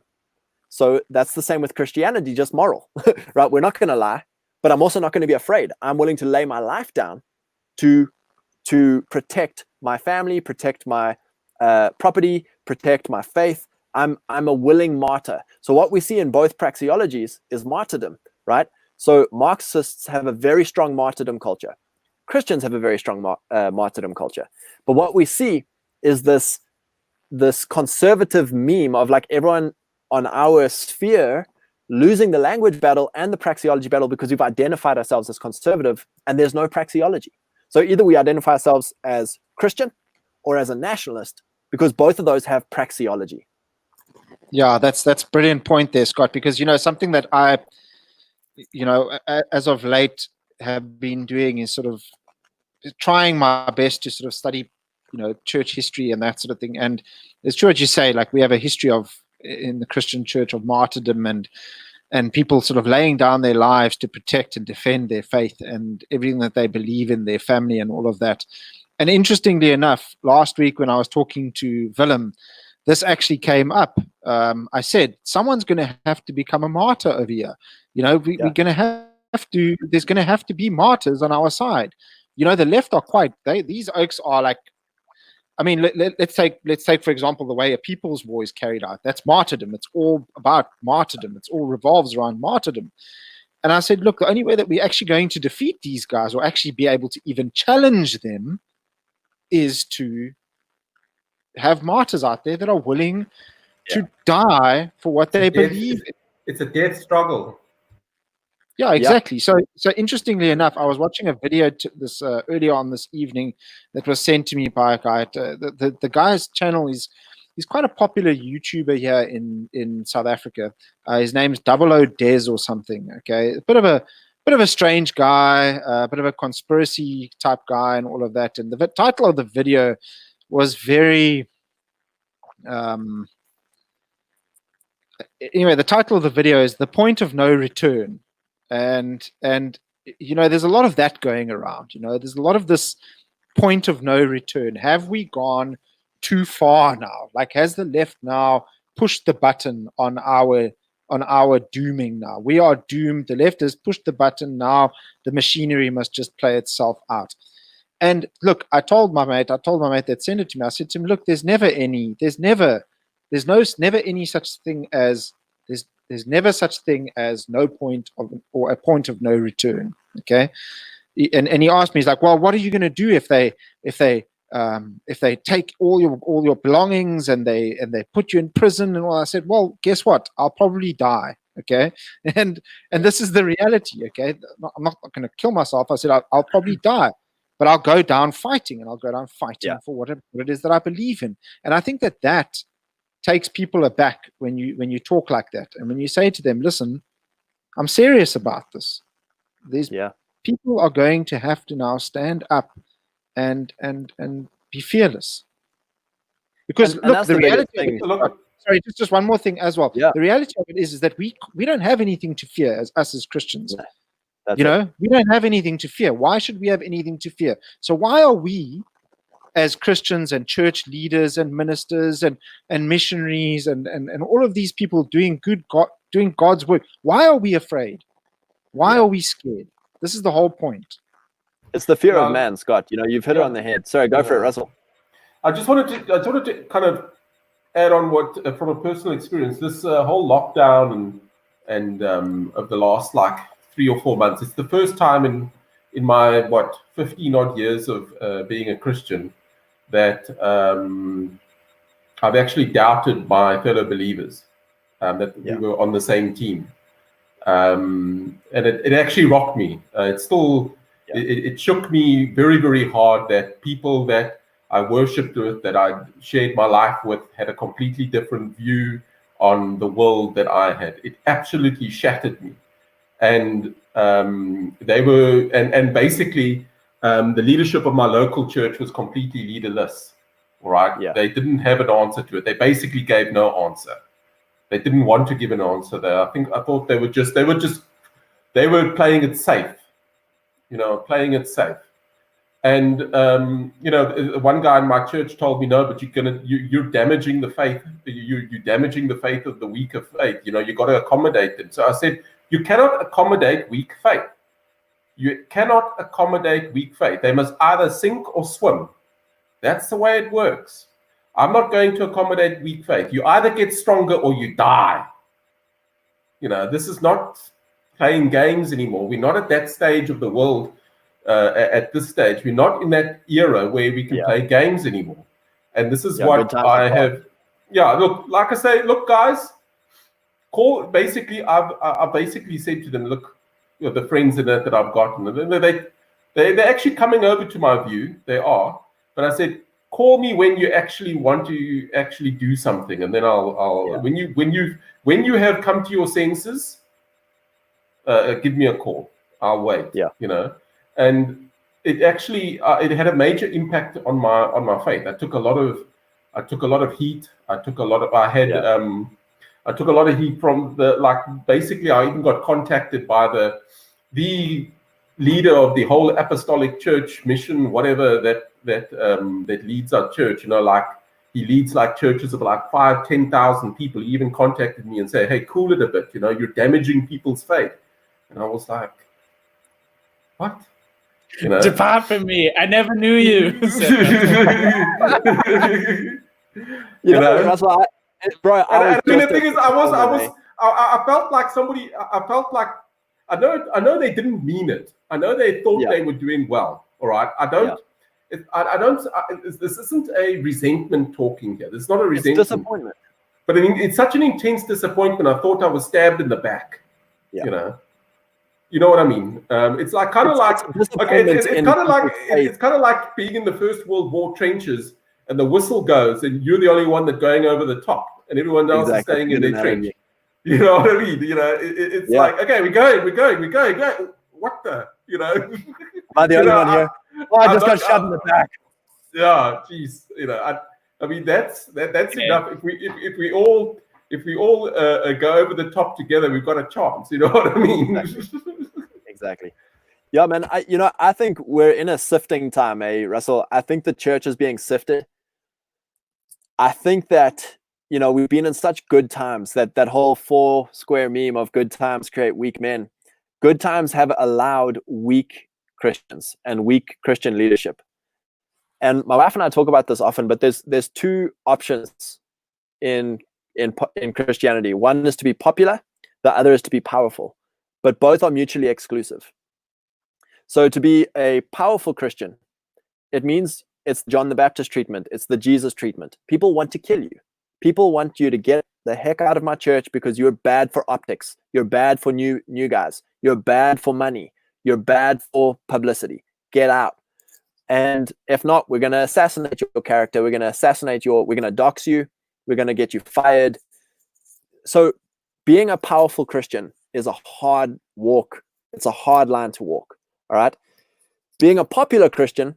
Speaker 2: So that's the same with Christianity, just moral, right? We're not going to lie, but I'm also not going to be afraid. I'm willing to lay my life down to protect my family, protect my property, protect my faith. I'm a willing martyr. So what we see in both praxeologies is martyrdom, right? So Marxists have a very strong martyrdom culture. Christians have a very strong martyrdom culture. But what we see is this conservative meme of like everyone on our sphere losing the language battle and the praxeology battle because we've identified ourselves as conservative and there's no praxeology. So either we identify ourselves as Christian or as a nationalist, because both of those have praxeology.
Speaker 1: Yeah, that's a brilliant point there, Scott, because, something that I, as of late have been doing is sort of trying my best to sort of study, church history and that sort of thing. And it's true what you say, like we have a history in the Christian church of martyrdom and people sort of laying down their lives to protect and defend their faith and everything that they believe in, their family and all of that. And interestingly enough, last week when I was talking to Willem, this actually came up. I said, someone's going to have to become a martyr over here. We're going to have to, there's going to have to be martyrs on our side. The left are these oaks are like, I mean, let's take for example the way a people's war is carried out. That's martyrdom. It's all about martyrdom. It's all revolves around martyrdom. And I said, look, the only way that we're actually going to defeat these guys or actually be able to even challenge them is to have martyrs out there that are willing to die for what they believe in.
Speaker 4: It's a death struggle.
Speaker 1: Yeah, exactly. So interestingly enough, I was watching a video this earlier on this evening that was sent to me by a guy. The guy's channel is he's quite a popular YouTuber here in South Africa. His name's 00 Des or something. Okay, a bit of a strange guy, a bit of a conspiracy type guy, and all of that. And the title of the video was very. Anyway, the title of the video is "The Point of No Return." And you know, there's a lot of that going around. You know, there's a lot of this point of no return. Have we gone too far now? Like, has the left now pushed the button on our dooming now? We are doomed. The left has pushed the button now. The machinery must just play itself out. And look, I told my mate that sent it to me. I said to him, look, there's never any such thing as there's never such thing as no point of or a point of no return. Okay, and he asked me, he's like, well, what are you going to do if they take all your belongings and they put you in prison and all? I said, well, guess what? I'll probably die. Okay, and this is the reality. Okay, I'm not going to kill myself. I said I'll probably die, but I'll go down fighting, and I'll go down fighting for what it is that I believe in. And I think that takes people aback when you talk like that, and when you say to them, listen, I'm serious about this. These people are going to have to now stand up and be fearless, because look, the reality sorry, just one more thing as well. The reality of it is that we don't have anything to fear as Christians. We don't have anything to fear. Why should we have anything to fear? So why are we as Christians and church leaders and ministers and missionaries and all of these people doing God's work, why are we afraid? Why are we scared? This is the whole point.
Speaker 2: It's the fear of man, Scott. You know, you've hit it on the head. Sorry, go for it, Russell.
Speaker 4: I just wanted to kind of add on what from a personal experience, this whole lockdown and of the last like 3 or 4 months. It's the first time in my 15 odd years of being a Christian that I've actually doubted my fellow believers, that we were on the same team. And it actually rocked me. It shook me very, very hard that people that I worshipped with, that I shared my life with, had a completely different view on the world that I had. It absolutely shattered me. And they were, and basically, the leadership of my local church was completely leaderless. All right, they didn't have an answer to it. They basically gave no answer. They didn't want to give an answer there. I thought they were playing it safe. Playing it safe. And one guy in my church told me, no, but you're damaging the faith. You're damaging the faith of the weak of faith. You got to accommodate them. So I said, you cannot accommodate weak faith. You cannot accommodate weak faith. They must either sink or swim. That's the way it works. I'm not going to accommodate weak faith. You either get stronger or you die. This is not playing games anymore. We're not at that stage of the world. At this stage, we're not in that era where we can play games anymore. And this is what I have. Look, like I say, look, guys, I basically said to them, look, the friends that I've gotten, they're actually coming over to my view. They are. But I said, call me when you actually want to actually do something, and then I'll when you have come to your senses, give me a call. I'll wait. And it actually it had a major impact on my faith. I took a lot of heat. I took a lot of heat from basically I even got contacted by the leader of the whole apostolic church mission, whatever that leads our church. He leads churches of 5,000-10,000 people. He even contacted me and said, hey, cool it a bit, you're damaging people's faith. And I was like, what? You know?
Speaker 3: Depart from me. I never knew you.
Speaker 2: You know, Russell, bro,
Speaker 4: I mean, the thing is, I felt like somebody. I felt like I know they didn't mean it. I know they thought they were doing well. All right, I don't. This isn't a resentment talking here. This is not a resentment.
Speaker 2: It's disappointment.
Speaker 4: But I mean, it's such an intense disappointment. I thought I was stabbed in the back.
Speaker 2: Yeah.
Speaker 4: You know what I mean? It's like kind of like okay, it's kind of like being in the First World War trenches, and the whistle goes, and you're the only one that's going over the top, and everyone else is staying in their trench. You know what I mean? You know, it's like, okay, we're going. What the? You know?
Speaker 2: Am I the only one here? I just got shot in the back.
Speaker 4: Yeah, geez. You know, I mean, that's enough. If we all go over the top together, we've got a chance. You know what I mean?
Speaker 2: Exactly. Yeah, man. I think we're in a sifting time, Russell. I think the church is being sifted. I think that we've been in such good times that whole 4 square meme of good times create weak men. Good times have allowed weak Christians and weak Christian leadership. And my wife and I talk about this often, but there's 2 options in Christianity. One is to be popular, the other is to be powerful, but both are mutually exclusive. So to be a powerful Christian, it means it's John the Baptist treatment, it's the Jesus treatment. People want to kill you. People want you to get the heck out of my church because you're bad for optics, you're bad for new guys, you're bad for money, you're bad for publicity. Get out. And if not, we're going to assassinate your character. We're going to dox you. We're going to get you fired. So being a powerful Christian is a hard walk. It's a hard line to walk. All right. Being a popular Christian,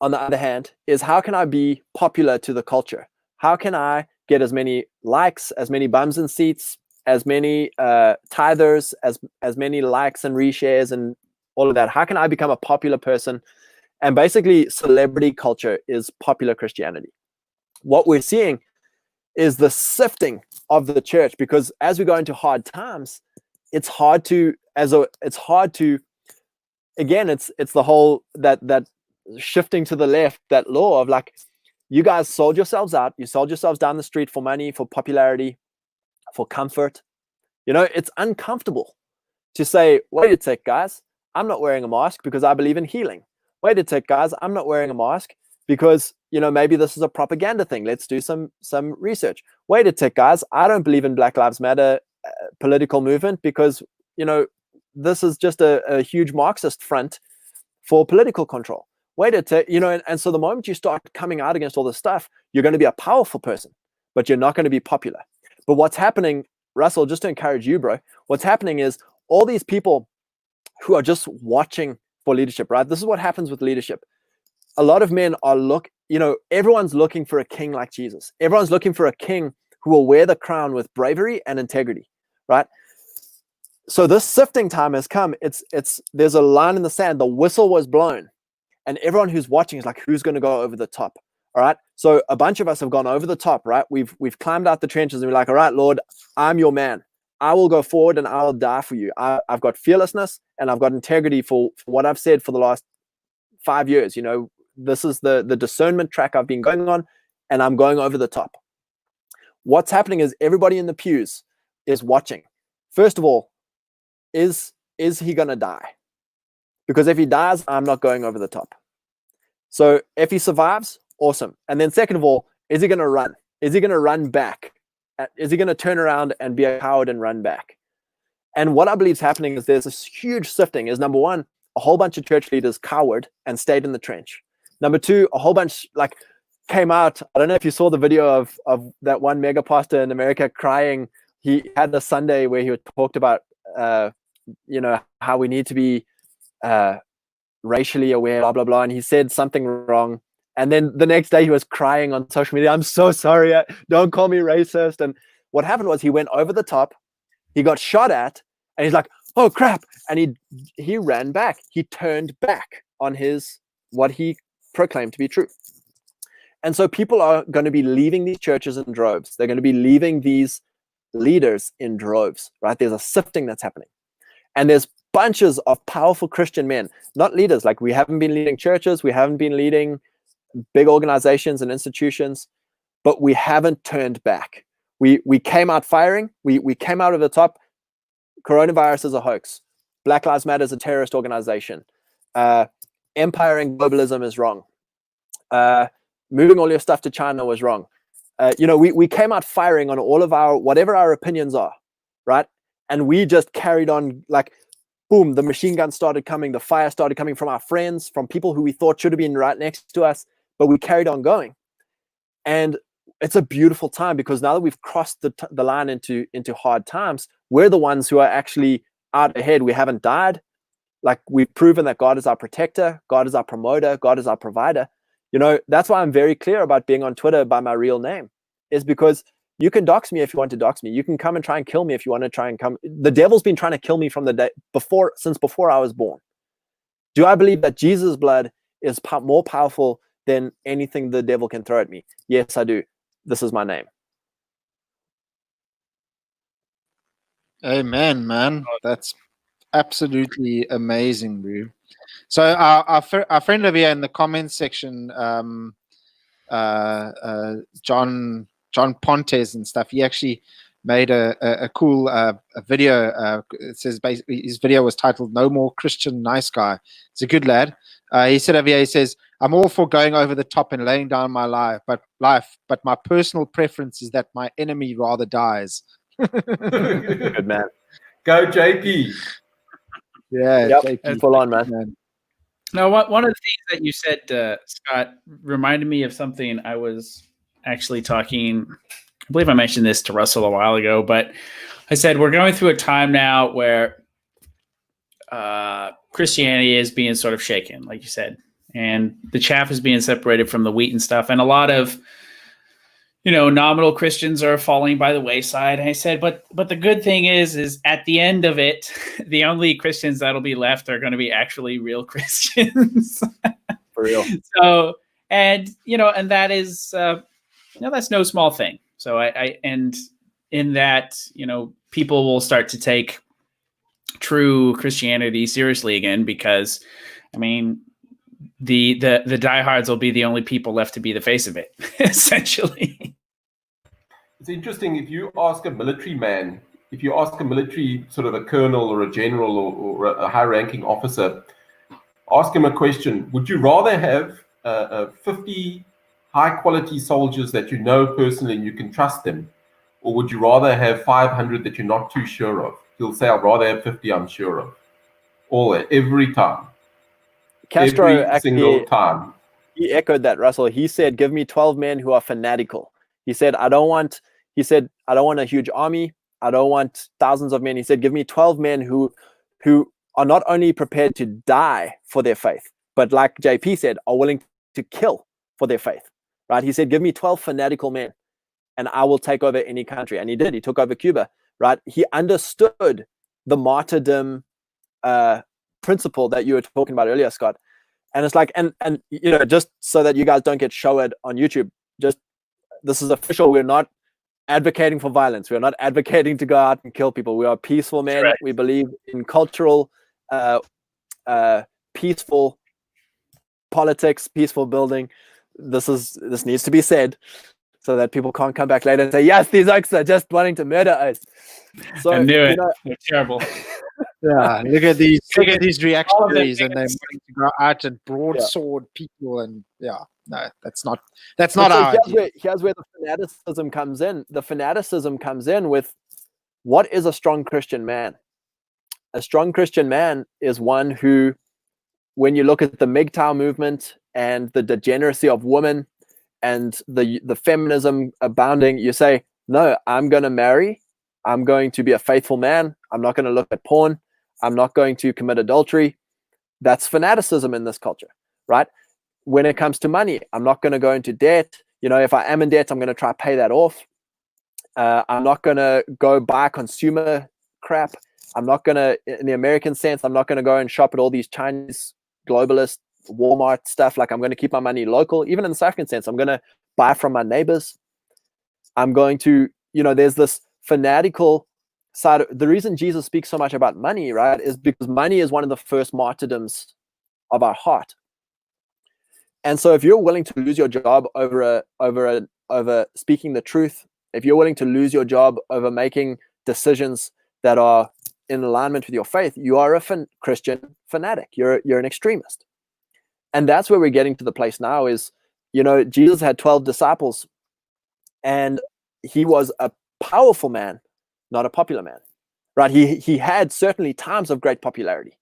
Speaker 2: on the other hand, is how can I be popular to the culture? How can I get as many likes, as many bums in seats, as many tithers, as many likes and reshares and all of that? How can I become a popular person? And basically, celebrity culture is popular Christianity. What we're seeing is the sifting of the church, because as we go into hard times, it's the whole that shifting to the left, that law of like, you guys sold yourselves out. You sold yourselves down the street for money, for popularity, for comfort. It's uncomfortable to say, wait a sec, guys, I'm not wearing a mask because I believe in healing. Wait a sec, guys, I'm not wearing a mask because, maybe this is a propaganda thing. Let's do some research. Wait a sec, guys, I don't believe in Black Lives Matter political movement because, this is just a huge Marxist front for political control. Wait a sec, and so the moment you start coming out against all this stuff, you're going to be a powerful person, but you're not going to be popular. But what's happening, Russell, just to encourage you, bro, what's happening is all these people who are just watching for leadership, right? This is what happens with leadership. A lot of men are everyone's looking for a king like Jesus. Everyone's looking for a king who will wear the crown with bravery and integrity, right? So this sifting time has come. There's a line in the sand. The whistle was blown, and everyone who's watching is like, who's going to go over the top? All right. So a bunch of us have gone over the top, right? We've climbed out the trenches and we're like, all right, Lord, I'm your man. I will go forward and I'll die for you. I've got fearlessness and I've got integrity for what I've said for the last 5 years. This is the discernment track I've been going on, and I'm going over the top. What's happening is everybody in the pews is watching. First of all, is he going to die? Because if he dies, I'm not going over the top. So if he survives, awesome. And then second of all, is he going to run? Is he going to run back? Is he going to turn around and be a coward and run back? And what I believe is happening is there's this huge sifting. Is number one, a whole bunch of church leaders cowered and stayed in the trench. Number two, a whole bunch came out. I don't know if you saw the video of that one mega pastor in America crying. He had the Sunday where he talked about how we need to be racially aware, blah blah blah, and he said something wrong. And then the next day he was crying on social media, I'm so sorry, don't call me racist. And what happened was he went over the top, he got shot at, and he's like, oh crap. And he ran back. He turned back on what he proclaimed to be true. And so people are going to be leaving these churches in droves. They're going to be leaving these leaders in droves, right? There's a sifting that's happening. And there's bunches of powerful Christian men, not leaders. Like, we haven't been leading churches, we haven't been leading big organizations and institutions, but we haven't turned back. We came out firing. We came out of the top. Coronavirus is a hoax. Black Lives Matter is a terrorist organization. Empire and globalism is wrong. Moving all your stuff to China was wrong. We came out firing on all of our, whatever our opinions are, right? And we just carried on, like, boom, the machine gun started coming, the fire started coming from our friends, from people who we thought should have been right next to us, but we carried on going. And it's a beautiful time, because now that we've crossed the line into hard times, we're the ones who are actually out ahead. We haven't died. Like, we've proven that God is our protector, God is our promoter, God is our provider. That's why I'm very clear about being on Twitter by my real name, is because you can dox me if you want to dox me. You can come and try and kill me if you want to try and come. The devil's been trying to kill me from the day since before I was born. Do I believe that Jesus' blood is more powerful than anything the devil can throw at me? Yes, I do. This is my name.
Speaker 1: Amen, man. That's absolutely amazing, bro. So our friend over here in the comments section, John Pontes and stuff, he actually made a cool video. It says basically his video was titled "No More Christian Nice Guy." It's a good lad. He said over here, he says, "I'm all for going over the top and laying down my life, but my personal preference is that my enemy rather dies."
Speaker 2: Good man.
Speaker 4: Go JP.
Speaker 1: Yeah,
Speaker 2: yep.
Speaker 1: JP.
Speaker 2: Full on, man.
Speaker 3: Now, one of the things that you said, Scott, reminded me of something I was actually talking. I believe I mentioned this to Russell a while ago, but I said we're going through a time now where Christianity is being sort of shaken, like you said, and the chaff is being separated from the wheat and stuff, and a lot of nominal Christians are falling by the wayside. And I said, but the good thing is at the end of it, the only Christians that'll be left are going to be actually real Christians.
Speaker 2: For real.
Speaker 3: So, and that is, that's no small thing. So and in that, people will start to take true Christianity seriously again, because, the diehards will be the only people left to be the face of it, essentially.
Speaker 4: It's interesting, if you ask a military man, if you ask a military sort of a colonel or a general or a high-ranking officer, ask him a question: would you rather have 50 high-quality soldiers that you know personally and you can trust them, or would you rather have 500 that you're not too sure of? He'll say, I'd rather have 50 I'm sure of. Every time.
Speaker 2: Castro
Speaker 4: every single time.
Speaker 2: He echoed that, Russell. He said, give me 12 men who are fanatical. He said, I don't want a huge army. I don't want thousands of men. He said, give me 12 men who are not only prepared to die for their faith, but like JP said, are willing to kill for their faith, right? He said, give me 12 fanatical men and I will take over any country. And he did. He took over Cuba, right? He understood the martyrdom principle that you were talking about earlier, Scott. And it's like, and just so that you guys don't get showered on YouTube, this is official. We're not advocating for violence. We're not advocating to go out and kill people. We are peaceful men. Right. We believe in cultural, peaceful politics, peaceful building. This needs to be said so that people can't come back later and say, yes, these oaks are just wanting to murder us. So,
Speaker 3: I knew it. They're terrible.
Speaker 1: Yeah, look at these reactionaries, and they're wanting to go out and broadsword people, and no, that's not our idea.
Speaker 2: Here's where the fanaticism comes in. The fanaticism comes in with, what is a strong Christian man? A strong Christian man is one who, when you look at the MGTOW movement and the degeneracy of women and the feminism abounding, you say, no, I'm going to marry. I'm going to be a faithful man. I'm not going to look at porn. I'm not going to commit adultery. That's fanaticism in this culture, right? When it comes to money, I'm not going to go into debt. If I am in debt, I'm going to try to pay that off. I'm not going to go buy consumer crap. I'm not going to, in the American sense, I'm not going to go and shop at all these Chinese globalist Walmart stuff. Like, I'm going to keep my money local. Even in the South African sense, I'm going to buy from my neighbors. I'm going to, there's this fanatical side, the reason Jesus speaks so much about money, right, is because money is one of the first martyrdoms of our heart. And so if you're willing to lose your job over speaking the truth, if you're willing to lose your job over making decisions that are in alignment with your faith, you are a Christian fanatic. You're an extremist. And that's where we're getting to the place now is, Jesus had 12 disciples, and he was a powerful man, not a popular man, right? He had certainly times of great popularity,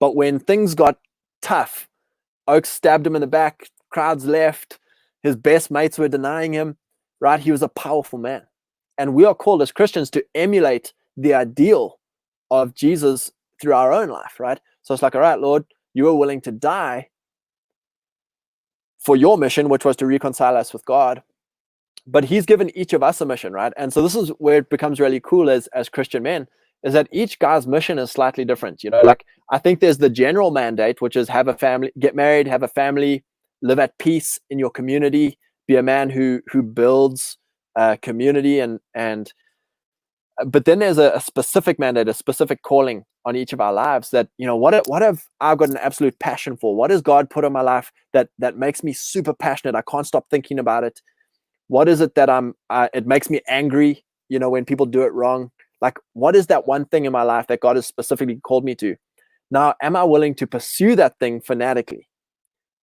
Speaker 2: but when things got tough, Oaks stabbed him in the back, crowds left, his best mates were denying him, right? He was a powerful man. And we are called as Christians to emulate the ideal of Jesus through our own life, right? So it's like, all right, Lord, you were willing to die for your mission, which was to reconcile us with God. But he's given each of us a mission, right? And so this is where it becomes really cool as Christian men, is that each guy's mission is slightly different. Like I think there's the general mandate, which is have a family, get married, have a family, live at peace in your community, be a man who builds community and but then there's a specific mandate, a specific calling on each of our lives that, what have I got an absolute passion for? What has God put in my life that makes me super passionate? I can't stop thinking about it. What is it that it makes me angry, when people do it wrong? Like, what is that one thing in my life that God has specifically called me to? Now, am I willing to pursue that thing fanatically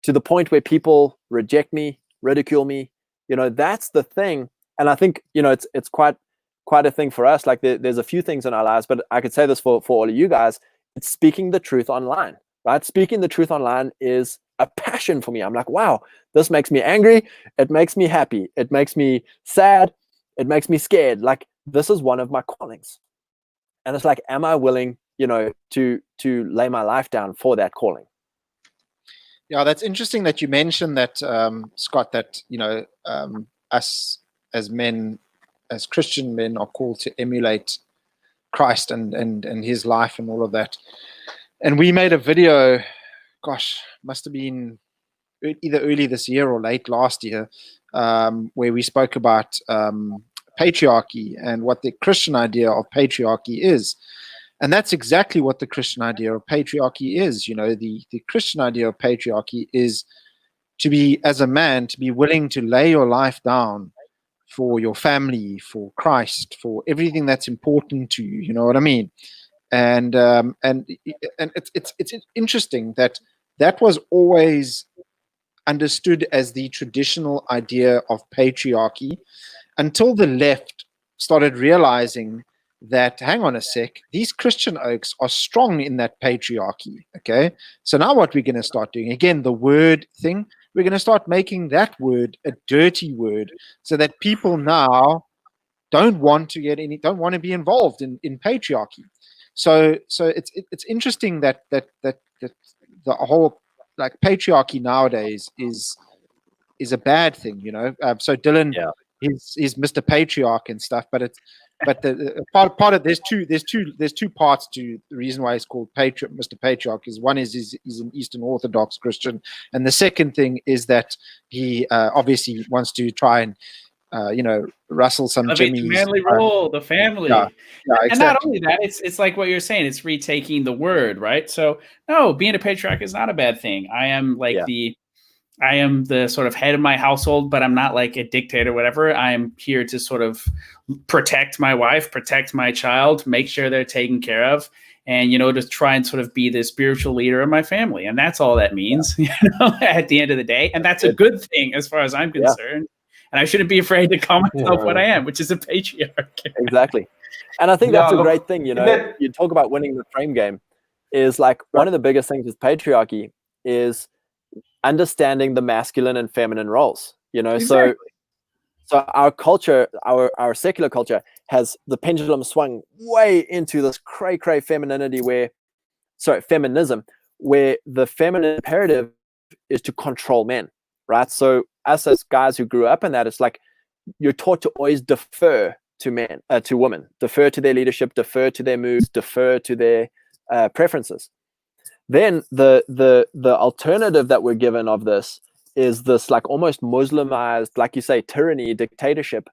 Speaker 2: to the point where people reject me, ridicule me? That's the thing. And I think, it's quite a thing for us. Like there's a few things in our lives, but I could say this for all of you guys. It's speaking the truth online, right? Speaking the truth online is a passion for me. I'm like, wow, this makes me angry. It makes me happy. It makes me sad. It makes me scared. Like, this is one of my callings. And it's like, am I willing, to lay my life down for that calling?
Speaker 1: Yeah, that's interesting that you mentioned that, Scott, that, us as men, as Christian men, are called to emulate Christ and his life and all of that. And we made a video, gosh, must have been either early this year or late last year, where we spoke about patriarchy and what the Christian idea of patriarchy is. And that's exactly what the Christian idea of patriarchy is. The Christian idea of patriarchy is to be, as a man, to be willing to lay your life down for your family, for Christ, for everything that's important to you. You know what I mean? And it's interesting that was always understood as the traditional idea of patriarchy until the left started realizing that, hang on a sec, these Christian oaks are strong in that patriarchy. Okay, so now what we're going to start doing, again, the word thing, we're going to start making that word a dirty word so that people now don't want to be involved in patriarchy. So it's interesting that the whole, like, patriarchy nowadays is a bad thing, So Dylan,
Speaker 2: yeah,
Speaker 1: he's Mr. Patriarch and stuff, but the part of there's two parts to the reason why he's called Mr. Patriarch. Is one is he's an Eastern Orthodox Christian, and the second thing is that he obviously wants to try and rustle some jimmies.
Speaker 3: The manly role, the family.
Speaker 1: Yeah, exactly.
Speaker 3: And not only that, it's like what you're saying, it's retaking the word, right? So no, being a patriarch is not a bad thing. I am I am the sort of head of my household, but I'm not like a dictator or whatever. I am here to sort of protect my wife, protect my child, make sure they're taken care of, and, to try and sort of be the spiritual leader of my family. And that's all that means, at the end of the day. And that's a good thing as far as I'm concerned. And I shouldn't be afraid to call myself what I am, which is a patriarch.
Speaker 2: Exactly. And I think that's a great thing, you talk about winning the frame game, is like one of the biggest things with patriarchy is understanding the masculine and feminine roles, Exactly. So our culture, our secular culture, has the pendulum swung way into this cray feminism, where the feminine imperative is to control men, right? So us as guys who grew up in that, it's like you're taught to always defer to women, defer to their leadership, defer to their moves, defer to their preferences. Then the alternative that we're given of this is this, like, almost Muslimized, like you say, tyranny, dictatorship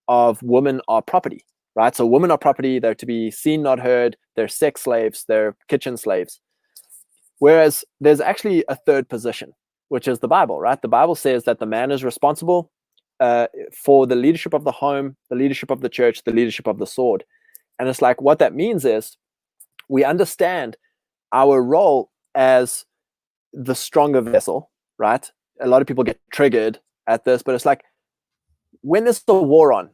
Speaker 2: of women are property, right? So women are property. They're to be seen, not heard. They're sex slaves. They're kitchen slaves. Whereas there's actually a third position, which is the Bible, right? The Bible says that the man is responsible for the leadership of the home, the leadership of the church, the leadership of the sword. And it's like, what that means is we understand our role as the stronger vessel, right? A lot of people get triggered at this, but it's like, when there's a war on,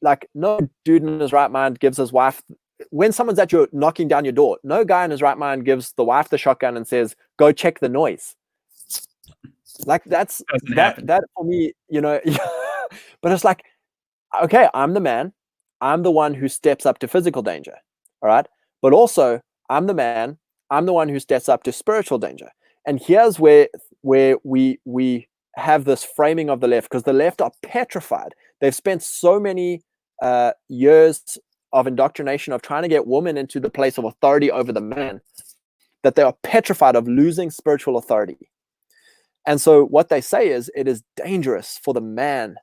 Speaker 2: like, no dude in his right mind gives his wife, when someone's at your knocking down your door, no guy in his right mind gives the wife the shotgun and says, go check the noise. Like, that for me, you know. But it's like, okay, I'm the man. I'm the one who steps up to physical danger. All right. But also, I'm the man. I'm the one who steps up to spiritual danger. And here's where we have this framing of the left, because the left are petrified. They've spent so many years of indoctrination of trying to get women into the place of authority over the man, that they are petrified of losing spiritual authority. And so what they say is, it is dangerous for the man.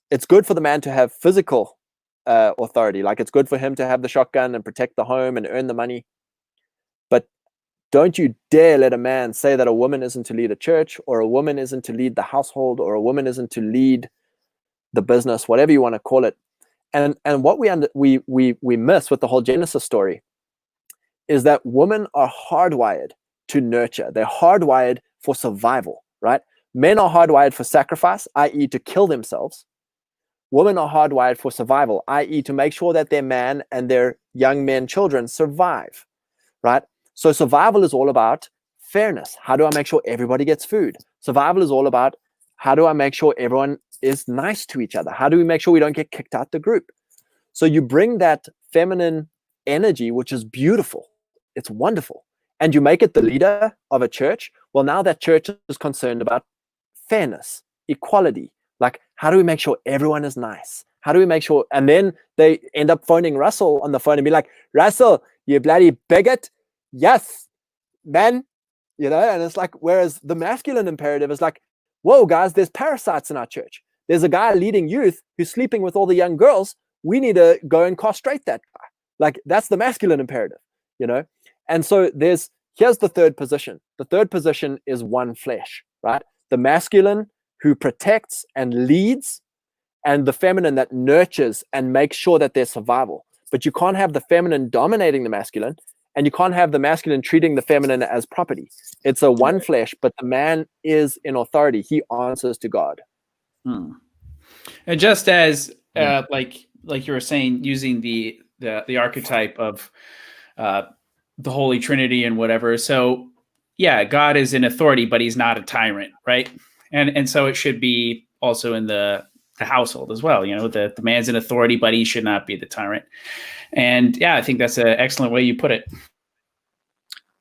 Speaker 2: It's good for the man to have physical authority. Like, it's good for him to have the shotgun and protect the home and earn the money. But don't you dare let a man say that a woman isn't to lead a church, or a woman isn't to lead the household, or a woman isn't to lead the business, whatever you want to call it. And what we miss with the whole Genesis story is that women are hardwired to nurture. They're hardwired for survival, right? Men are hardwired for sacrifice, i.e. to kill themselves. Women are hardwired for survival, i.e. to make sure that their man and their young men, children survive, right? So survival is all about fairness. How do I make sure everybody gets food? Survival is all about, how do I make sure everyone is nice to each other? How do we make sure we don't get kicked out the group? So you bring that feminine energy, which is beautiful. It's wonderful. And you make it the leader of a church. Well, now that church is concerned about fairness, equality. Like, how do we make sure everyone is nice? How do we make sure? And then they end up phoning Russell on the phone and be like, Russell, you bloody bigot. Yes, man. You know, and it's like, whereas the masculine imperative is like, whoa, guys, there's parasites in our church. There's a guy leading youth who's sleeping with all the young girls. We need to go and castrate that guy. Like, that's the masculine imperative, you know? And so here's the third position. The third position is one flesh, right? The masculine who protects and leads, and the feminine that nurtures and makes sure that there's survival. But you can't have the feminine dominating the masculine, and you can't have the masculine treating the feminine as property. It's a one flesh, but the man is in authority. He answers to God.
Speaker 3: And just as like you were saying, using the archetype of the Holy Trinity and whatever. So yeah, God is in authority, but he's not a tyrant, right? And so it should be also in the household as well. You know, the man's in authority, but he should not be the tyrant. And yeah, I think that's an excellent way you put it.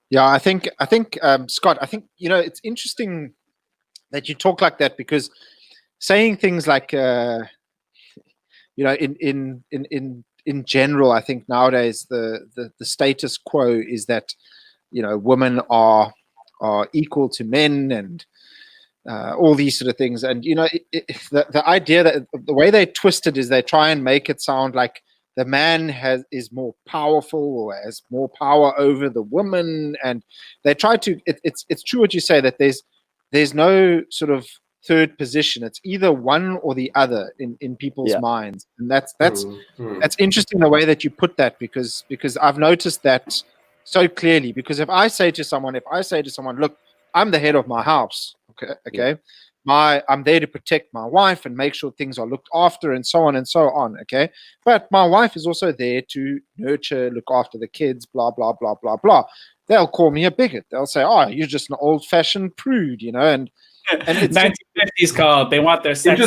Speaker 1: Yeah, I think Scott, I think, you know, it's interesting that you talk like that, because saying things like, you know, in general, I think nowadays the status quo is that, you know, women are equal to men, and all these sort of things. And, you know, the idea that the way they twist it is they try and make it sound like the man is more powerful, or has more power over the woman, and they try to. It's true what you say, that there's no sort of third position. It's either one or the other in people's minds, and that's interesting the way that you put that, because I've noticed that so clearly. Because if I say to someone, look, I'm the head of my house, okay. I'm there to protect my wife and make sure things are looked after, and so on, okay? But my wife is also there to nurture, look after the kids, blah, blah, blah, blah, blah. They'll call me a bigot. They'll say, oh, you're just an old-fashioned prude, you know? And it's
Speaker 3: 1950s called. They want their sex.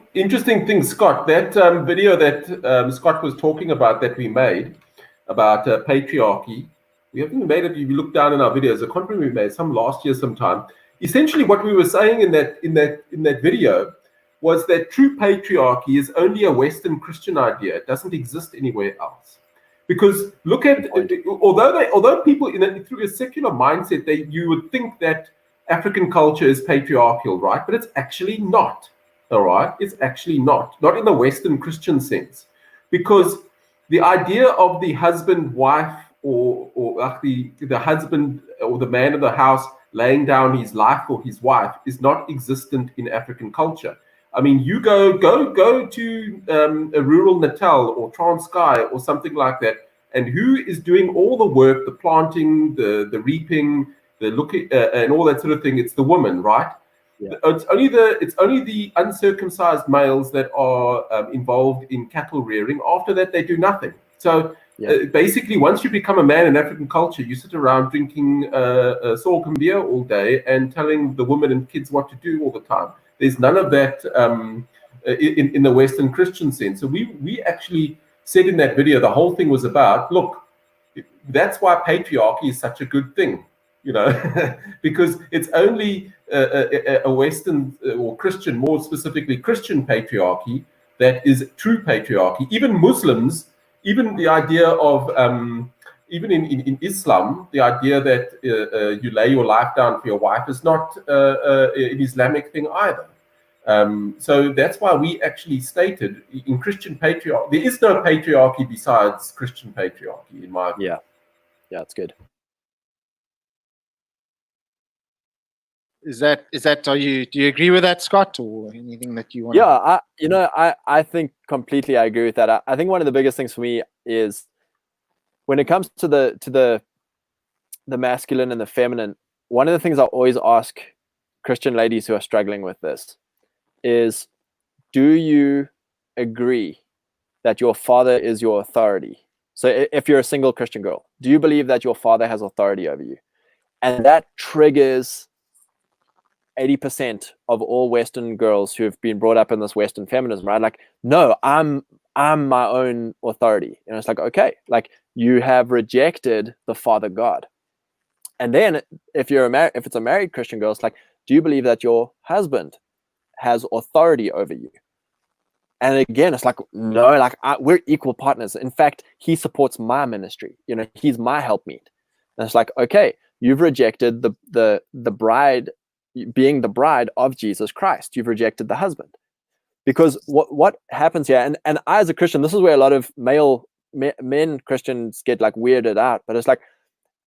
Speaker 4: Interesting thing, Scott. That video that Scott was talking about, that we made about patriarchy, we haven't made it. If you look down in our videos, a content we made some last year sometime. Essentially, what we were saying in that video was that true patriarchy is only a Western Christian idea. It doesn't exist anywhere else. Because look at, although people through a secular mindset, you would think that African culture is patriarchal, right? But it's actually not. All right, it's actually not in the Western Christian sense. because the idea of the husband-wife or like the husband or the man of the house laying down his life for his wife is not existent in African culture. I mean, you go to a rural Natal or Transkei or something like that, and who is doing all the work, the planting, the reaping, the looking, and all that sort of thing? It's the woman, right?
Speaker 2: Yeah.
Speaker 4: It's only the uncircumcised males that are involved in cattle rearing. After that, they do nothing. So basically, once you become a man in African culture, you sit around drinking sorghum beer all day and telling the women and kids what to do all the time. There's none of that in the Western Christian sense. So we actually said in that video, the whole thing was about, look, that's why patriarchy is such a good thing, you know, because it's only a Western or Christian, more specifically Christian patriarchy, that is true patriarchy. Even Muslims, even the idea of, even in Islam, the idea that you lay your life down for your wife is not an Islamic thing either. So that's why we actually stated in Christian patriarchy, there is no patriarchy besides Christian patriarchy, in my opinion.
Speaker 2: Yeah, it's good.
Speaker 1: Do you agree with that, Scott, or anything that you want?
Speaker 2: Yeah, I think completely I agree with that. I think one of the biggest things for me is when it comes to the masculine and the feminine, one of the things I always ask Christian ladies who are struggling with this is, do you agree that your father is your authority? So if you're a single Christian girl, do you believe that your father has authority over you? And that triggers 80% of all Western girls who have been brought up in this Western feminism, right? Like, no, I'm my own authority. And it's like, okay, like you have rejected the Father God. And then if it's a married Christian girl, it's like, do you believe that your husband has authority over you? And again, it's like, no, like we're equal partners. In fact, he supports my ministry. You know, he's my helpmeet. And it's like, okay, you've rejected the bride, being the bride of Jesus Christ. You've rejected the husband. Because what happens here, and I as a Christian, this is where a lot of men Christians get like weirded out. But it's like,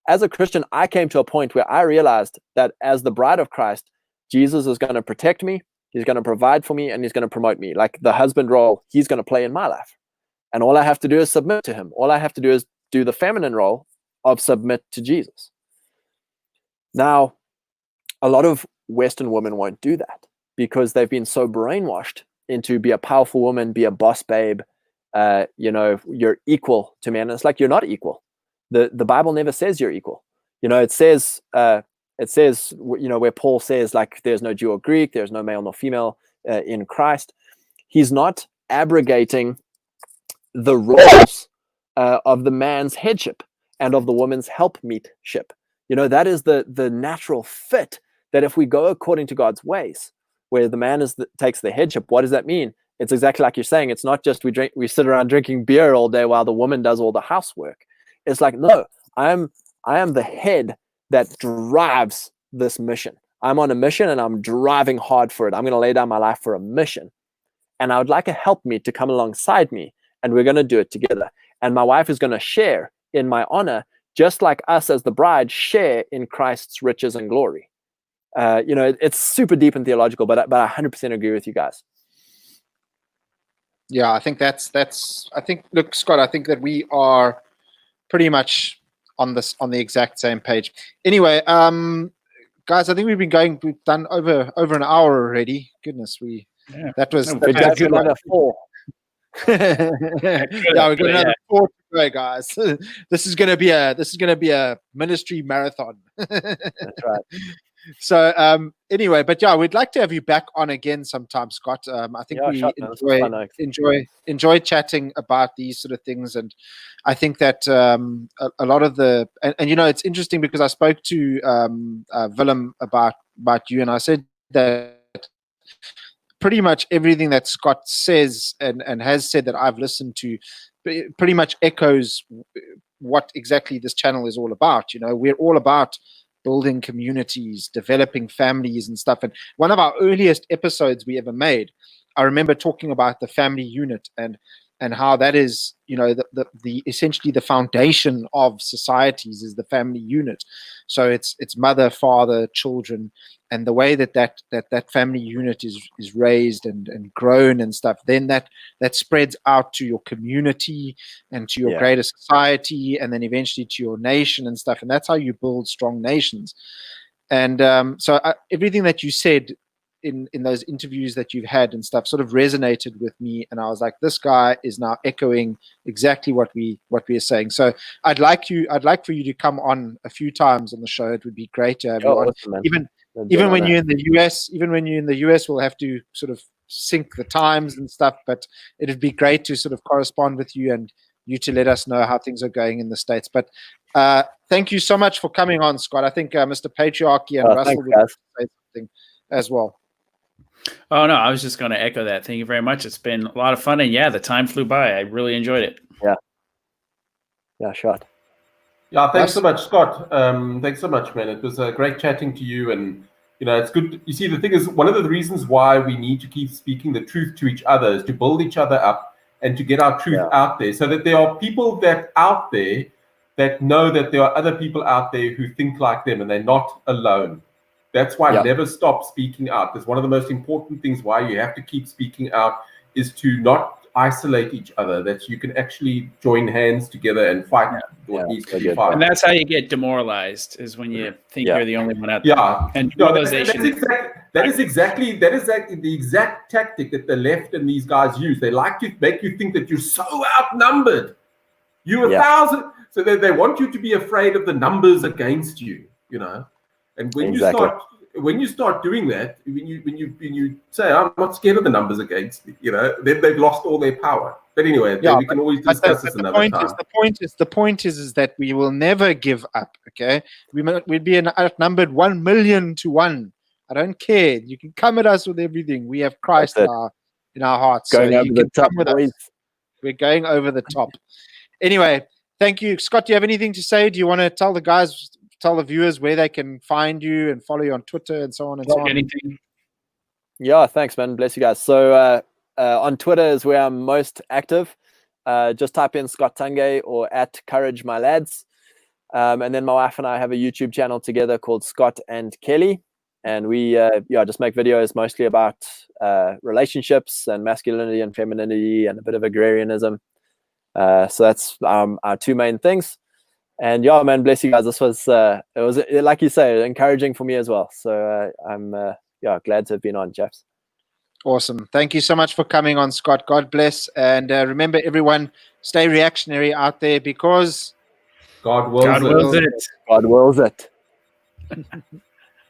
Speaker 2: as a Christian, I came to a point where I realized that as the bride of Christ, Jesus is going to protect me. He's going to provide for me, and he's going to promote me. Like the husband role, he's going to play in my life. And all I have to do is submit to him. All I have to do is do the feminine role of submit to Jesus. Now, a lot of Western women won't do that because they've been so brainwashed into be a powerful woman, be a boss babe, you know, you're equal to men. And it's like, you're not equal. The Bible never says you're equal. You know, it says, you know, where Paul says, like, there's no Jew or Greek, there's no male nor female in Christ. He's not abrogating the roles of the man's headship and of the woman's helpmeetship. You know, that is the natural fit, that if we go according to God's ways, where the man takes the headship, what does that mean? It's exactly like you're saying. It's not just we sit around drinking beer all day while the woman does all the housework. It's like, no, I am the head that drives this mission. I'm on a mission and I'm driving hard for it. I'm going to lay down my life for a mission. And I would like a helpmeet to come alongside me, and we're going to do it together. And my wife is going to share in my honor, just like us as the bride share in Christ's riches and glory. You know, it's super deep and theological, but I 100% agree with you guys.
Speaker 1: Yeah, I think look, Scott, I think that we are pretty much on the exact same page. Anyway, guys, I think we've done over an hour already. Goodness, that was a good one.
Speaker 2: 4.
Speaker 1: Yeah, we've got another 4 to go, guys. This is gonna be a ministry marathon.
Speaker 2: That's right.
Speaker 1: So anyway, but yeah, we'd like to have you back on again sometime, Scott. I think we enjoy chatting about these sort of things, and I think that a lot of and you know, it's interesting because I spoke to Willem about you, and I said that pretty much everything that Scott says and has said that I've listened to pretty much echoes what exactly this channel is all about. You know, we're all about building communities, developing families and stuff. And one of our earliest episodes we ever made, I remember talking about the family unit and and how that is, the essentially the foundation of societies is the family unit. So it's mother, father, children, and the way that family unit is raised and grown and stuff, then that spreads out to your community and to your greater society, and then eventually to your nation and stuff. And that's how you build strong nations. And so everything that you said in those interviews that you've had and stuff sort of resonated with me, and I was like, this guy is now echoing exactly what we are saying. So I'd like for you to come on a few times on the show. It would be great to have you on.
Speaker 2: Awesome,
Speaker 1: even when you're in the US, we'll have to sort of sync the times and stuff, but it'd be great to sort of correspond with you and you to let us know how things are going in the States. But thank you so much for coming on, Scott. I think Mr. Patriarchy and Russell will say something as well.
Speaker 3: Oh, no, I was just going to echo that. Thank you very much. It's been a lot of fun. And yeah, the time flew by. I really enjoyed it.
Speaker 2: Yeah, sure.
Speaker 4: Yeah, thanks so much, Scott. Thanks so much, man. It was great chatting to you. And, it's good. You see, the thing is, one of the reasons why we need to keep speaking the truth to each other is to build each other up and to get our truth out there, so that there are people that out there that know that there are other people out there who think like them and they're not alone. That's why never stop speaking out. That's one of the most important things why you have to keep speaking out, is to not isolate each other, that you can actually join hands together and fight what needs to be fought.
Speaker 3: And that's how you get demoralized, is when you think you're the only one out there. And
Speaker 4: that is exactly the exact tactic that the left and these guys use. They like to make you think that you're so outnumbered. You're 1,000. So they want you to be afraid of the numbers against you, And when you start doing that, when you say, I'm not scared of the numbers against me, then they've lost all their power. But anyway, we can always discuss this another time.
Speaker 1: The point is that we will never give up. Okay, we'd be outnumbered 1 million to 1. I don't care. You can come at us with everything. We have Christ in our hearts.
Speaker 2: Going over the top, boys.
Speaker 1: We're going over the top. Anyway, thank you, Scott. Do you have anything to say? Do you want to tell the viewers where they can find you and follow you on Twitter and so on and so on?
Speaker 3: Anything?
Speaker 2: Yeah, thanks, man. Bless you guys. So on Twitter is where I'm most active. Just type in Scott Tungay or @CourageMyLads. And then my wife and I have a YouTube channel together called Scott and Kelly. And we just make videos mostly about relationships and masculinity and femininity and a bit of agrarianism. So that's our two main things. And yeah, man, bless you guys. This was it was, like you say, encouraging for me as well. So I'm glad to have been on, chaps.
Speaker 1: Awesome. Thank you so much for coming on, Scott. God bless. And remember, everyone, stay reactionary out there, because
Speaker 4: God wills it.
Speaker 2: God wills it.